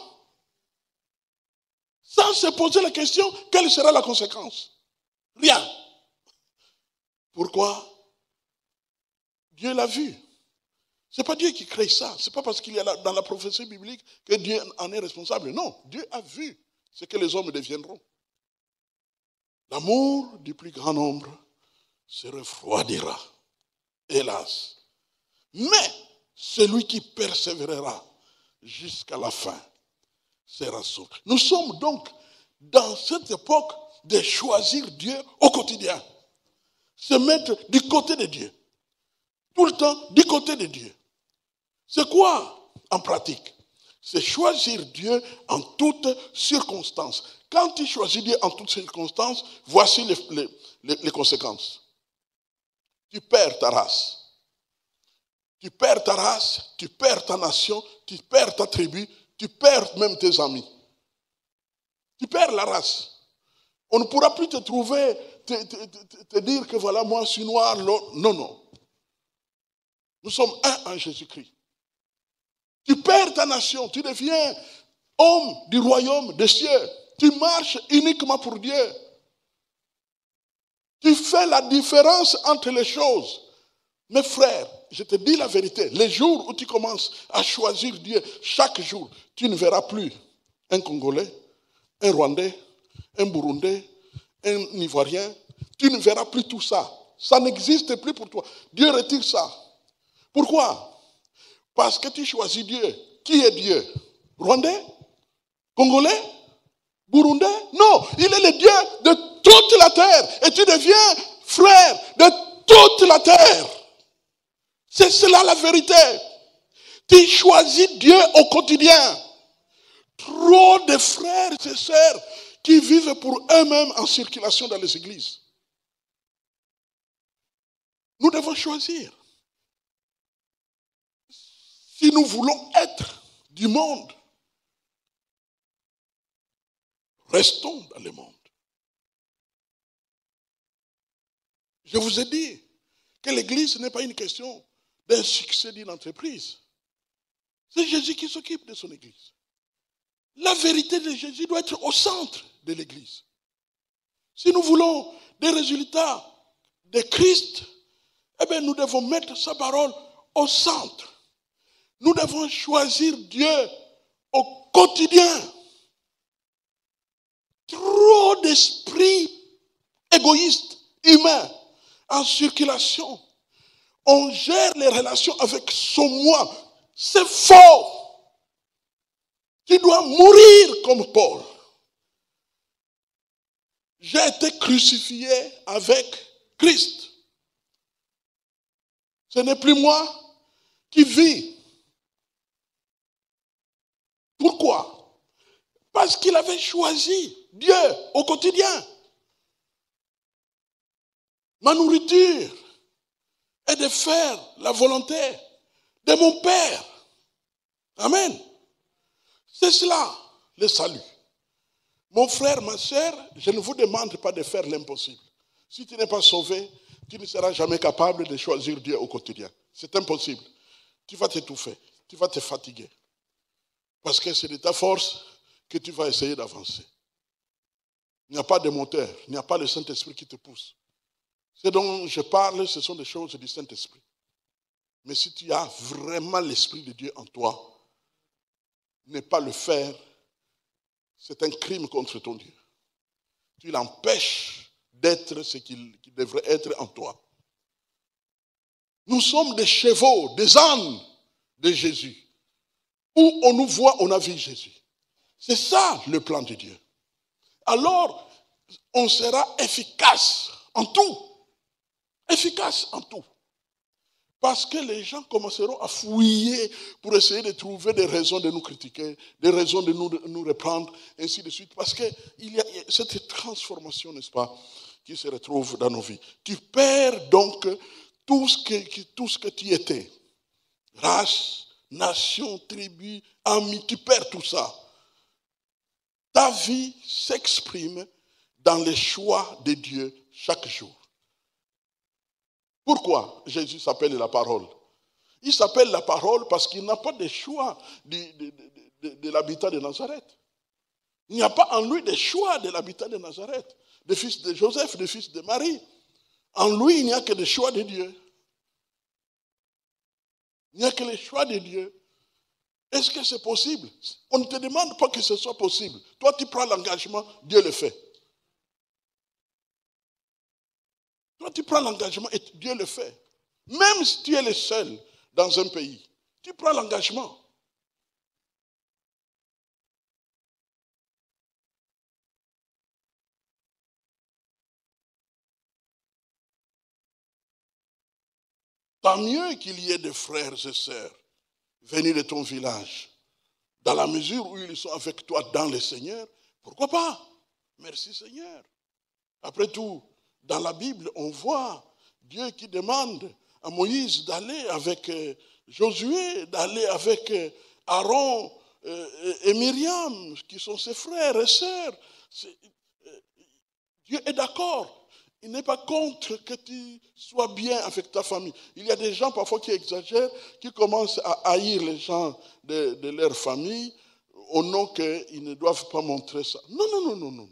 Sans se poser la question, quelle sera la conséquence? Rien. Pourquoi? Dieu l'a vu. Ce n'est pas Dieu qui crée ça. Ce n'est pas parce qu'il y a dans la prophétie biblique que Dieu en est responsable. Non, Dieu a vu ce que les hommes deviendront. L'amour du plus grand nombre se refroidira. Hélas. Mais celui qui persévérera jusqu'à la fin sera sauvé. Nous sommes donc dans cette époque de choisir Dieu au quotidien. Se mettre du côté de Dieu. Tout le temps du côté de Dieu. C'est quoi en pratique? C'est choisir Dieu en toutes circonstances. Quand tu choisis Dieu en toutes circonstances, voici les conséquences. Tu perds ta race. Tu perds ta race, tu perds ta nation, tu perds ta tribu, tu perds même tes amis. Tu perds la race. On ne pourra plus te trouver, te dire que voilà, moi je suis noir, non. Nous sommes un en Jésus-Christ. Tu perds ta nation, tu deviens homme du royaume des cieux. Tu marches uniquement pour Dieu. Tu fais la différence entre les choses. Mes frères, je te dis la vérité, les jours où tu commences à choisir Dieu chaque jour, tu ne verras plus un Congolais, un Rwandais, un Burundais, un Ivoirien, tu ne verras plus tout ça. Ça n'existe plus pour toi. Dieu retire ça. Pourquoi? Parce que tu choisis Dieu. Qui est Dieu? Rwandais? Congolais? Burundais? Non, il est le Dieu de toute la terre. Et tu deviens frère de toute la terre. C'est cela la vérité. Tu choisis Dieu au quotidien. Trop de frères et sœurs qui vivent pour eux-mêmes en circulation dans les églises. Nous devons choisir. Si nous voulons être du monde, restons dans le monde. Je vous ai dit que l'église n'est pas une question d'un succès d'une entreprise. C'est Jésus qui s'occupe de son église. La vérité de Jésus doit être au centre de l'église. Si nous voulons des résultats de Christ, eh bien nous devons mettre sa parole au centre. Nous devons choisir Dieu au quotidien. Trop d'esprits égoïstes, humains, en circulation. On gère les relations avec son moi. C'est faux. Tu dois mourir comme Paul. J'ai été crucifié avec Christ. Ce n'est plus moi qui vis. Pourquoi? Parce qu'il avait choisi Dieu au quotidien. Ma nourriture est de faire la volonté de mon Père. Amen. C'est cela, le salut. Mon frère, ma soeur, je ne vous demande pas de faire l'impossible. Si tu n'es pas sauvé, tu ne seras jamais capable de choisir Dieu au quotidien. C'est impossible. Tu vas t'étouffer, tu vas te fatiguer. Parce que c'est de ta force que tu vas essayer d'avancer. Il n'y a pas de moteur, il n'y a pas le Saint-Esprit qui te pousse. Ce dont je parle, ce sont des choses du Saint-Esprit. Mais si tu as vraiment l'Esprit de Dieu en toi, ne pas le faire, c'est un crime contre ton Dieu. Tu l'empêches d'être ce qu'il devrait être en toi. Nous sommes des chevaux, des ânes de Jésus. Où on nous voit, on a vu Jésus. C'est ça le plan de Dieu. Alors, on sera efficace en tout. Efficace en tout. Parce que les gens commenceront à fouiller pour essayer de trouver des raisons de nous critiquer, des raisons de nous reprendre, ainsi de suite. Parce qu'il y a cette transformation, n'est-ce pas, qui se retrouve dans nos vies. Tu perds donc tout ce que tu étais. Race, nation, tribu, amis, tu perds tout ça. Ta vie s'exprime dans les choix de Dieu chaque jour. Pourquoi Jésus s'appelle la parole? Il s'appelle la parole parce qu'il n'a pas de choix de l'habitat de Nazareth. Il n'y a pas en lui de choix de l'habitat de Nazareth, des fils de Joseph, des fils de Marie. En lui, il n'y a que des choix de Dieu. Il n'y a que les choix de Dieu. Est-ce que c'est possible? On ne te demande pas que ce soit possible. Toi, tu prends l'engagement, Dieu le fait. Toi, tu prends l'engagement et Dieu le fait. Même si tu es le seul dans un pays, tu prends l'engagement. Tant mieux qu'il y ait des frères et sœurs venus de ton village. Dans la mesure où ils sont avec toi dans le Seigneur, pourquoi pas? Merci Seigneur. Après tout, dans la Bible, on voit Dieu qui demande à Moïse d'aller avec Josué, d'aller avec Aaron et Myriam, qui sont ses frères et sœurs. Dieu est d'accord. Il n'est pas contre que tu sois bien avec ta famille. Il y a des gens parfois qui exagèrent, qui commencent à haïr les gens de leur famille au nom qu'ils ne doivent pas montrer ça. Non, non, non, non, non.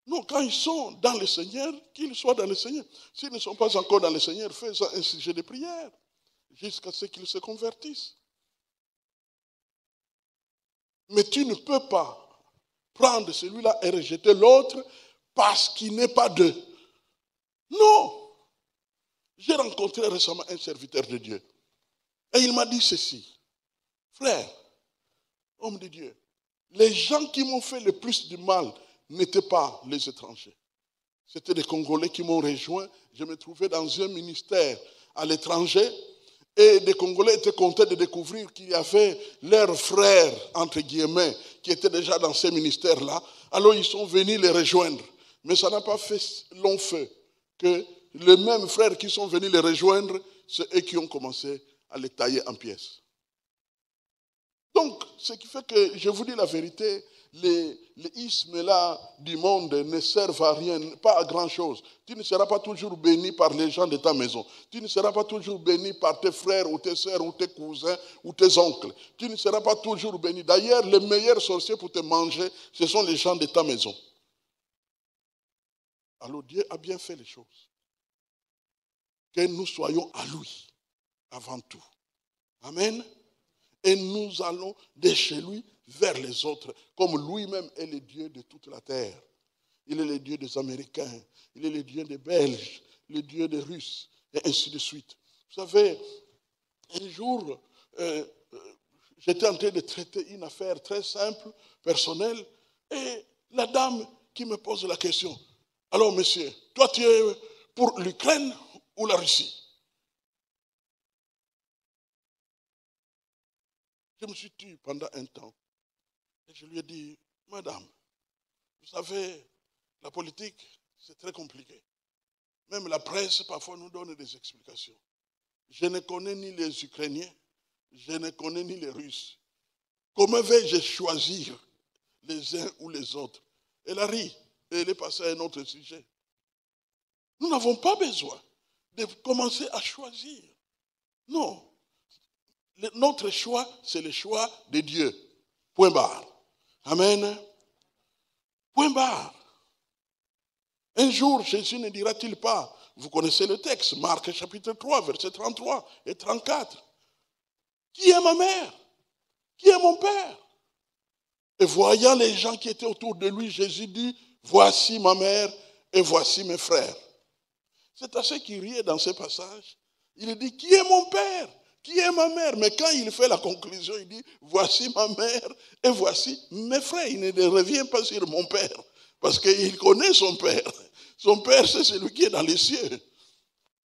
Non, quand ils sont dans le Seigneur, qu'ils soient dans le Seigneur. S'ils ne sont pas encore dans le Seigneur, fais-en un sujet de prière jusqu'à ce qu'ils se convertissent. Mais tu ne peux pas prendre celui-là et rejeter l'autre parce qu'il n'est pas d'eux. Non. J'ai rencontré récemment un serviteur de Dieu. Et il m'a dit ceci. Frère, homme de Dieu, les gens qui m'ont fait le plus de mal n'étaient pas les étrangers. C'était des Congolais qui m'ont rejoint. Je me trouvais dans un ministère à l'étranger. Et des Congolais étaient contents de découvrir qu'il y avait leurs frères, entre guillemets, qui étaient déjà dans ces ministères-là. Alors ils sont venus les rejoindre. Mais ça n'a pas fait long feu que les mêmes frères qui sont venus les rejoindre, c'est eux qui ont commencé à les tailler en pièces. Donc, ce qui fait que, je vous dis la vérité, les ismes là du monde ne servent à rien, pas à grand chose. Tu ne seras pas toujours béni par les gens de ta maison. Tu ne seras pas toujours béni par tes frères ou tes soeurs ou tes cousins ou tes oncles. Tu ne seras pas toujours béni. D'ailleurs, les meilleurs sorciers pour te manger, ce sont les gens de ta maison. Alors Dieu a bien fait les choses. Que nous soyons à lui, avant tout. Amen. Et nous allons de chez lui vers les autres, comme lui-même est le Dieu de toute la terre. Il est le Dieu des Américains, il est le Dieu des Belges, le Dieu des Russes, et ainsi de suite. Vous savez, un jour, j'étais en train de traiter une affaire très simple, personnelle, et la dame qui me pose la question, alors monsieur, toi tu es pour l'Ukraine ou la Russie? Je me suis tué pendant un temps. Et je lui ai dit, madame, vous savez, la politique, c'est très compliqué. Même la presse, parfois, nous donne des explications. Je ne connais ni les Ukrainiens, je ne connais ni les Russes. Comment vais-je choisir les uns ou les autres? Elle a ri et elle est passée à un autre sujet. Nous n'avons pas besoin de commencer à choisir. Non. Notre choix, c'est le choix de Dieu. Point barre. Amen. Point barre. Un jour, Jésus ne dira-t-il pas, vous connaissez le texte, Marc chapitre 3, versets 33 et 34. Qui est ma mère? Qui est mon père? Et voyant les gens qui étaient autour de lui, Jésus dit, voici ma mère et voici mes frères. C'est à ceux qui riaient dans ce passage. Il dit, qui est mon père? Qui est ma mère? Mais quand il fait la conclusion, il dit, voici ma mère et voici mes frères. Il ne revient pas sur mon père, parce qu'il connaît son père. Son père, c'est celui qui est dans les cieux.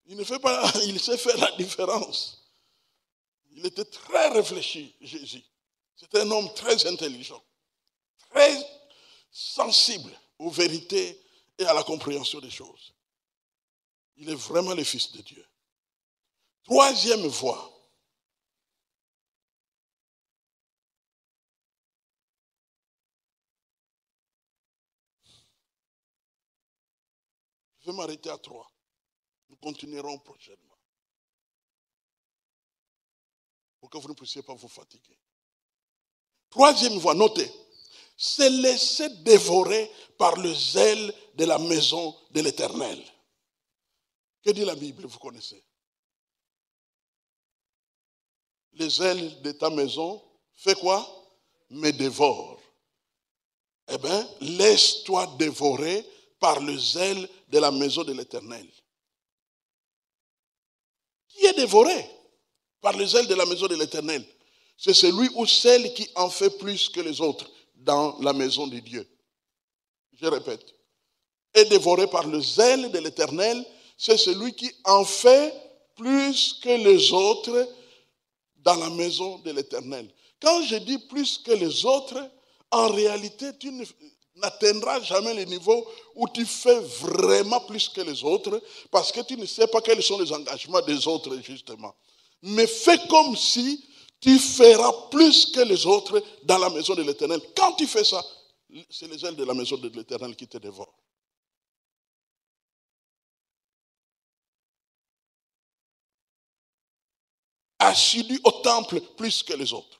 Il sait faire la différence. Il était très réfléchi, Jésus. C'était un homme très intelligent, très sensible aux vérités et à la compréhension des choses. Il est vraiment le Fils de Dieu. Troisième voie. Je vais m'arrêter à 3. Nous continuerons prochainement. Pour que vous ne puissiez pas vous fatiguer. Troisième voie, notez. Se laisser dévorer par le zèle de la maison de l'Éternel. Que dit la Bible, vous connaissez? Le zèle de ta maison fait quoi? Me dévore. Eh bien, laisse-toi dévorer par le zèle de la maison de l'Éternel. Qui est dévoré par le zèle de la maison de l'Éternel? C'est celui ou celle qui en fait plus que les autres dans la maison de Dieu. Je répète. Est dévoré par le zèle de l'Éternel, c'est celui qui en fait plus que les autres dans la maison de l'Éternel. Quand je dis plus que les autres, en réalité, tu n'atteindras jamais le niveau où tu fais vraiment plus que les autres, parce que tu ne sais pas quels sont les engagements des autres, justement. Mais fais comme si tu feras plus que les autres dans la maison de l'Éternel. Quand tu fais ça, c'est les ailes de la maison de l'Éternel qui te dévorent. Assidu au temple plus que les autres.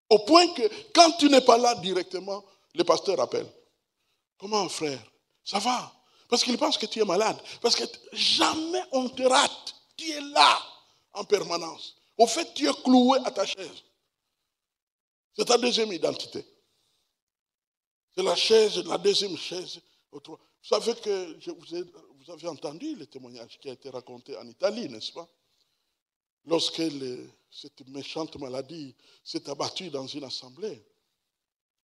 Au point que quand tu n'es pas là directement, le pasteur appelle. Comment, frère? Ça va? Parce qu'il pense que tu es malade. Parce que jamais on te rate. Tu es là en permanence. Au fait, tu es cloué à ta chaise. C'est ta deuxième identité. C'est la chaise, la deuxième chaise. Vous savez que vous avez entendu le témoignage qui a été raconté en Italie, n'est-ce pas? Lorsque cette méchante maladie s'est abattue dans une assemblée,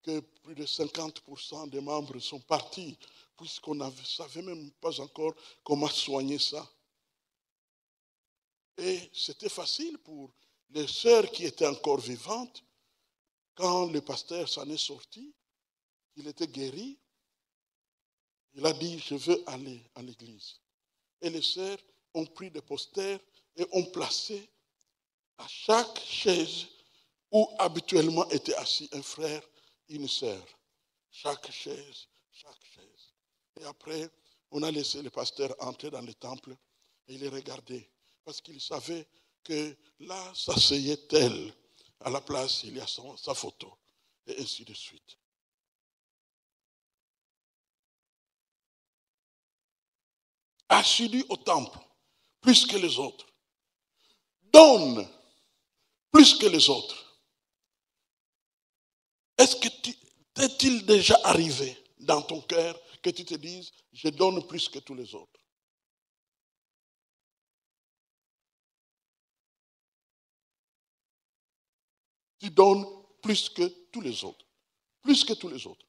que plus de 50% des membres sont partis, puisqu'on ne savait même pas encore comment soigner ça. Et c'était facile pour les sœurs qui étaient encore vivantes. Quand le pasteur s'en est sorti, il était guéri, il a dit, je veux aller à l'église. Et les sœurs ont pris des posters et ont placé à chaque chaise où habituellement était assis un frère, une sœur. Chaque chaise, chaque chaise. Et après, on a laissé le pasteur entrer dans le temple et il les regardait. Parce qu'il savait que là, s'asseyait-elle. À la place, il y a sa photo. Et ainsi de suite. Assidu au temple, plus que les autres. Donne, plus que les autres. Est-ce que t'est-il déjà arrivé dans ton cœur que tu te dises, je donne plus que tous les autres? Tu donnes plus que tous les autres. Plus que tous les autres.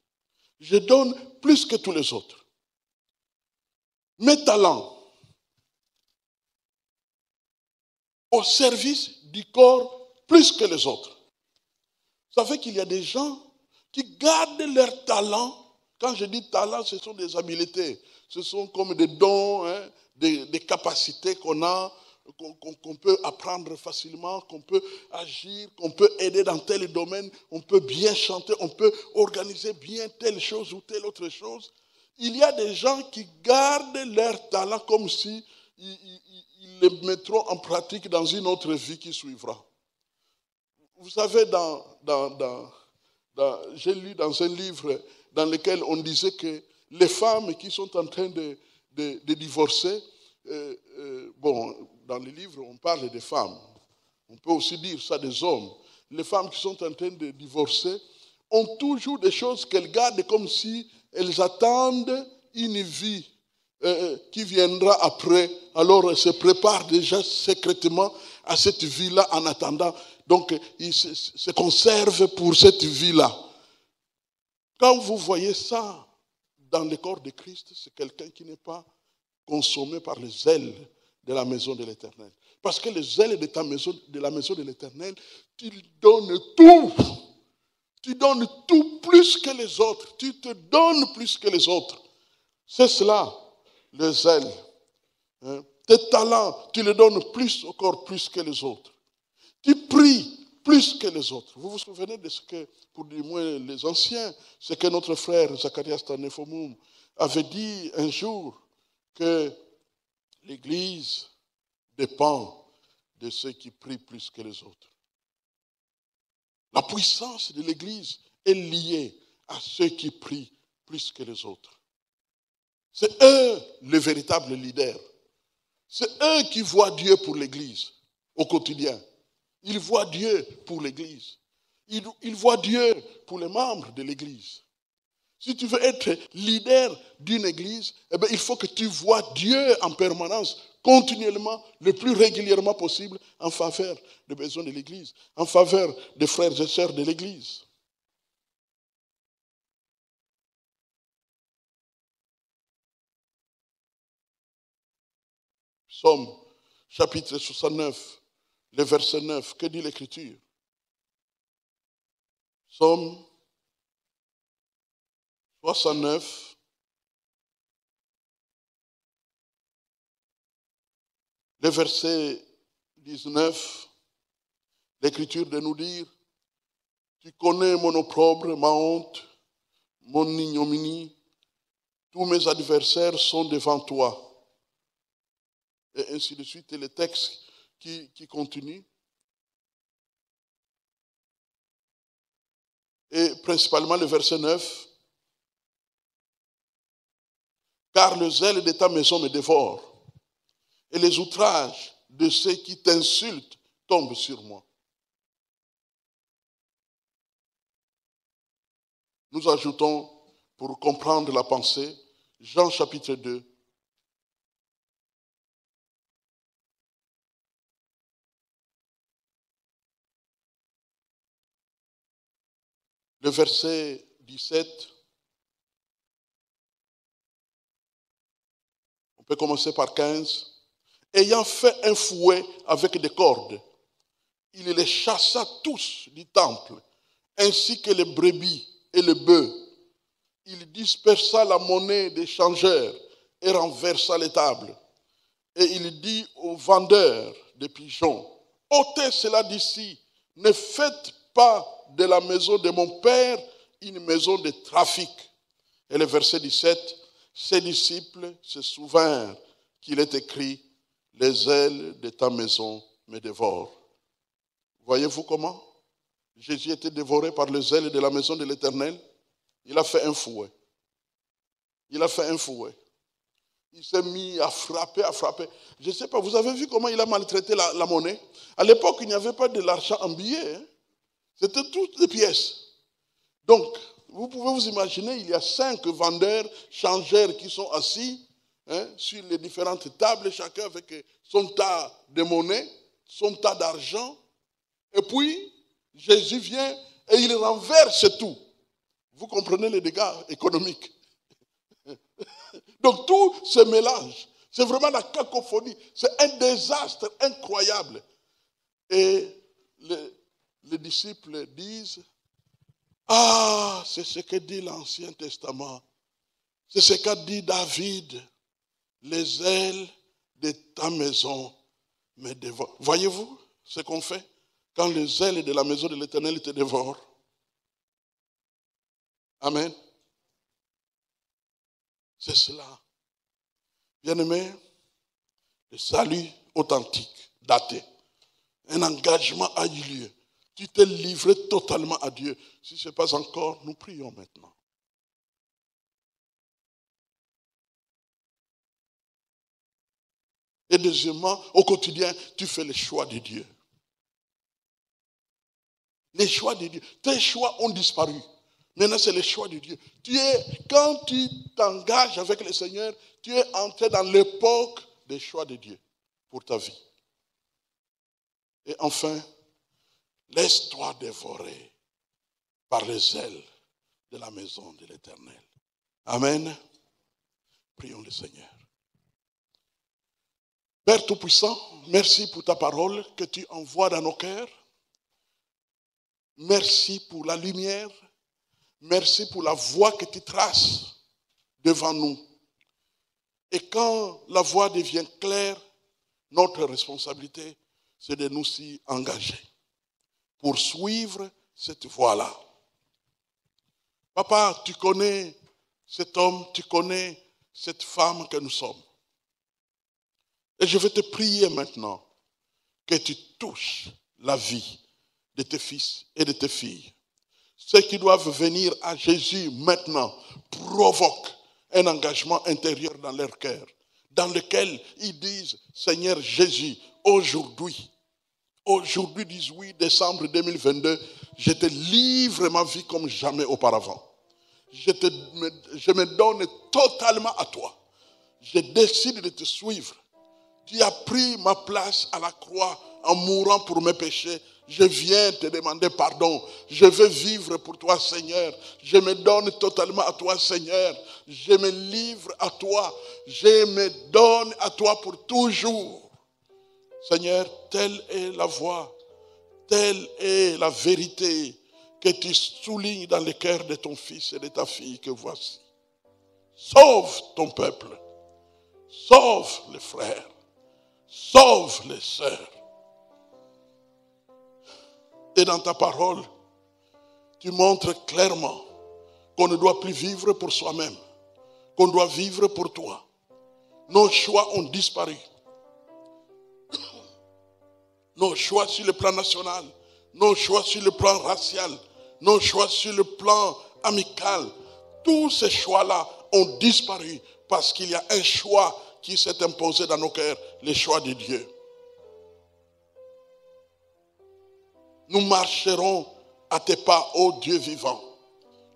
Je donne plus que tous les autres. Mes talents au service du corps plus que les autres. Ça fait qu'il y a des gens qui gardent leurs talents. Quand je dis talent, ce sont des habiletés. Ce sont comme des dons, hein, des capacités qu'on a, qu'on peut apprendre facilement, qu'on peut agir, qu'on peut aider dans tel domaine, on peut bien chanter, on peut organiser bien telle chose ou telle autre chose. Il y a des gens qui gardent leur talent comme si ils les mettront en pratique dans une autre vie qui suivra. Vous savez, j'ai lu dans un livre dans lequel on disait que les femmes qui sont en train de divorcer, bon, dans le livre, on parle des femmes. On peut aussi dire ça des hommes. Les femmes qui sont en train de divorcer ont toujours des choses qu'elles gardent comme si elles attendent une vie qui viendra après. Alors, elles se préparent déjà secrètement à cette vie-là en attendant. Donc, ils se conservent pour cette vie-là. Quand vous voyez ça dans le corps de Christ, c'est quelqu'un qui n'est pas consommé par les ailes de la maison de l'Éternel. Parce que les ailes de la maison de l'Éternel, tu donnes tout. Tu donnes tout plus que les autres. Tu te donnes plus que les autres. C'est cela, les ailes. Hein? Tes talents, tu les donnes plus encore plus que les autres. Tu pries plus que les autres. Vous vous souvenez de ce que, pour du moins les anciens, ce que notre frère Zacharias Tanefomoum avait dit un jour, que l'Église dépend de ceux qui prient plus que les autres. La puissance de l'Église est liée à ceux qui prient plus que les autres. C'est eux les véritables leaders. C'est eux qui voient Dieu pour l'Église au quotidien. Ils voient Dieu pour l'Église. Ils voient Dieu pour les membres de l'Église. Si tu veux être leader d'une église, eh bien, il faut que tu vois Dieu en permanence, continuellement, le plus régulièrement possible, en faveur des besoins de l'église, en faveur des frères et sœurs de l'église. Psaume, chapitre 69, le verset 9, que dit l'Écriture? Psaume 69, le verset 19, l'Écriture de nous dire, tu connais mon opprobre, ma honte, mon ignominie, tous mes adversaires sont devant toi. Et ainsi de suite, et le texte qui continue. Et principalement le verset 9. Car le zèle de ta maison me dévore, et les outrages de ceux qui t'insultent tombent sur moi. Nous ajoutons pour comprendre la pensée. Jean chapitre 2. Le verset 17. On peut commencer par 15. Ayant fait un fouet avec des cordes, il les chassa tous du temple, ainsi que les brebis et les bœufs. Il dispersa la monnaie des changeurs et renversa les tables. Et il dit aux vendeurs de pigeons, ôtez cela d'ici, ne faites pas de la maison de mon père une maison de trafic. Et le verset 17, ses disciples se souvinrent qu'il est écrit, les ailes de ta maison me dévorent. Voyez-vous comment Jésus était dévoré par les ailes de la maison de l'Éternel. Il a fait un fouet. Il a fait un fouet. Il s'est mis à frapper, à frapper. Je ne sais pas, vous avez vu comment il a maltraité la monnaie? À l'époque, il n'y avait pas de l'argent en billets. Hein? C'était toutes des pièces. Donc, vous pouvez vous imaginer, il y a 5 vendeurs, changeurs qui sont assis sur les différentes tables, chacun avec son tas de monnaie, son tas d'argent. Et puis, Jésus vient et il renverse tout. Vous comprenez les dégâts économiques. Donc tout se mélange. C'est vraiment la cacophonie. C'est un désastre incroyable. Et les disciples disent, ah, c'est ce que dit l'Ancien Testament. C'est ce qu'a dit David. Les ailes de ta maison me dévorent. Voyez-vous ce qu'on fait quand les ailes de la maison de l'Éternel te dévorent? Amen. C'est cela. Bien-aimé, le salut authentique, daté. Un engagement a eu lieu. Tu t'es livré totalement à Dieu. Si ce n'est pas encore, nous prions maintenant. Et deuxièmement, au quotidien, tu fais le choix de Dieu. Les choix de Dieu. Tes choix ont disparu. Maintenant, c'est le choix de Dieu. Quand tu t'engages avec le Seigneur, tu es entré dans l'époque des choix de Dieu pour ta vie. Et enfin, laisse-toi dévorer par les ailes de la maison de l'Éternel. Amen. Prions le Seigneur. Père Tout-Puissant, merci pour ta parole que tu envoies dans nos cœurs. Merci pour la lumière. Merci pour la voie que tu traces devant nous. Et quand la voie devient claire, notre responsabilité, c'est de nous y engager pour suivre cette voie-là. Papa, tu connais cet homme, tu connais cette femme que nous sommes. Et je vais te prier maintenant que tu touches la vie de tes fils et de tes filles. Ceux qui doivent venir à Jésus maintenant provoquent un engagement intérieur dans leur cœur, dans lequel ils disent, Seigneur Jésus, aujourd'hui, 18 décembre 2022, je te livre ma vie comme jamais auparavant. Je me donne totalement à toi. Je décide de te suivre. Tu as pris ma place à la croix en mourant pour mes péchés. Je viens te demander pardon. Je veux vivre pour toi, Seigneur. Je me donne totalement à toi, Seigneur. Je me livre à toi. Je me donne à toi pour toujours. Seigneur, telle est la voie, telle est la vérité que tu soulignes dans le cœur de ton fils et de ta fille que voici. Sauve ton peuple. Sauve les frères. Sauve les sœurs. Et dans ta parole, tu montres clairement qu'on ne doit plus vivre pour soi-même, qu'on doit vivre pour toi. Nos choix ont disparu. Nos choix sur le plan national, nos choix sur le plan racial, nos choix sur le plan amical, tous ces choix-là ont disparu parce qu'il y a un choix qui s'est imposé dans nos cœurs, le choix de Dieu. Nous marcherons à tes pas, ô Dieu vivant.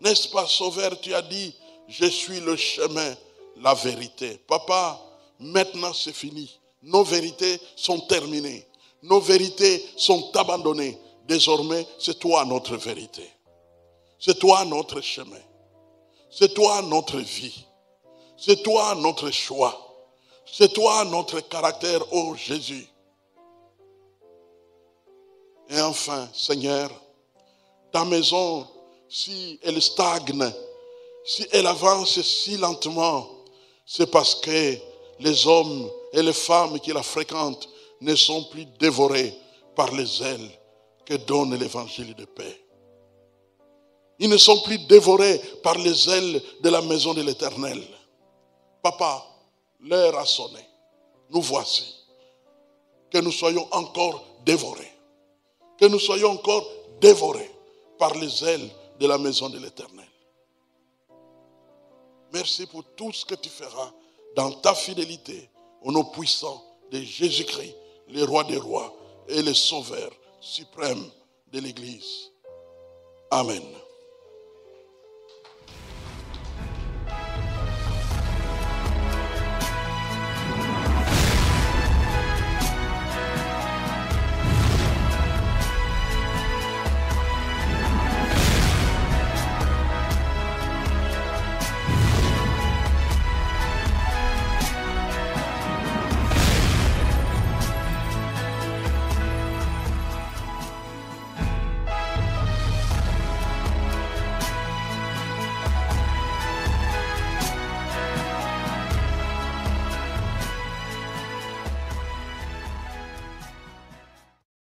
N'est-ce pas, Sauveur, tu as dit, je suis le chemin, la vérité. Papa, maintenant c'est fini. Nos vérités sont terminées. Nos vérités sont abandonnées. Désormais, c'est toi notre vérité. C'est toi notre chemin. C'est toi notre vie. C'est toi notre choix. C'est toi notre caractère, ô Jésus. Et enfin, Seigneur, ta maison, si elle stagne, si elle avance si lentement, c'est parce que les hommes et les femmes qui la fréquentent ne sont plus dévorés par les ailes que donne l'évangile de paix. Ils ne sont plus dévorés par les ailes de la maison de l'Éternel. Papa, l'heure a sonné. Nous voici. Que nous soyons encore dévorés. Que nous soyons encore dévorés par les ailes de la maison de l'Éternel. Merci pour tout ce que tu feras dans ta fidélité au nom puissant de Jésus-Christ, le roi des rois et le sauveur suprême de l'Église. Amen.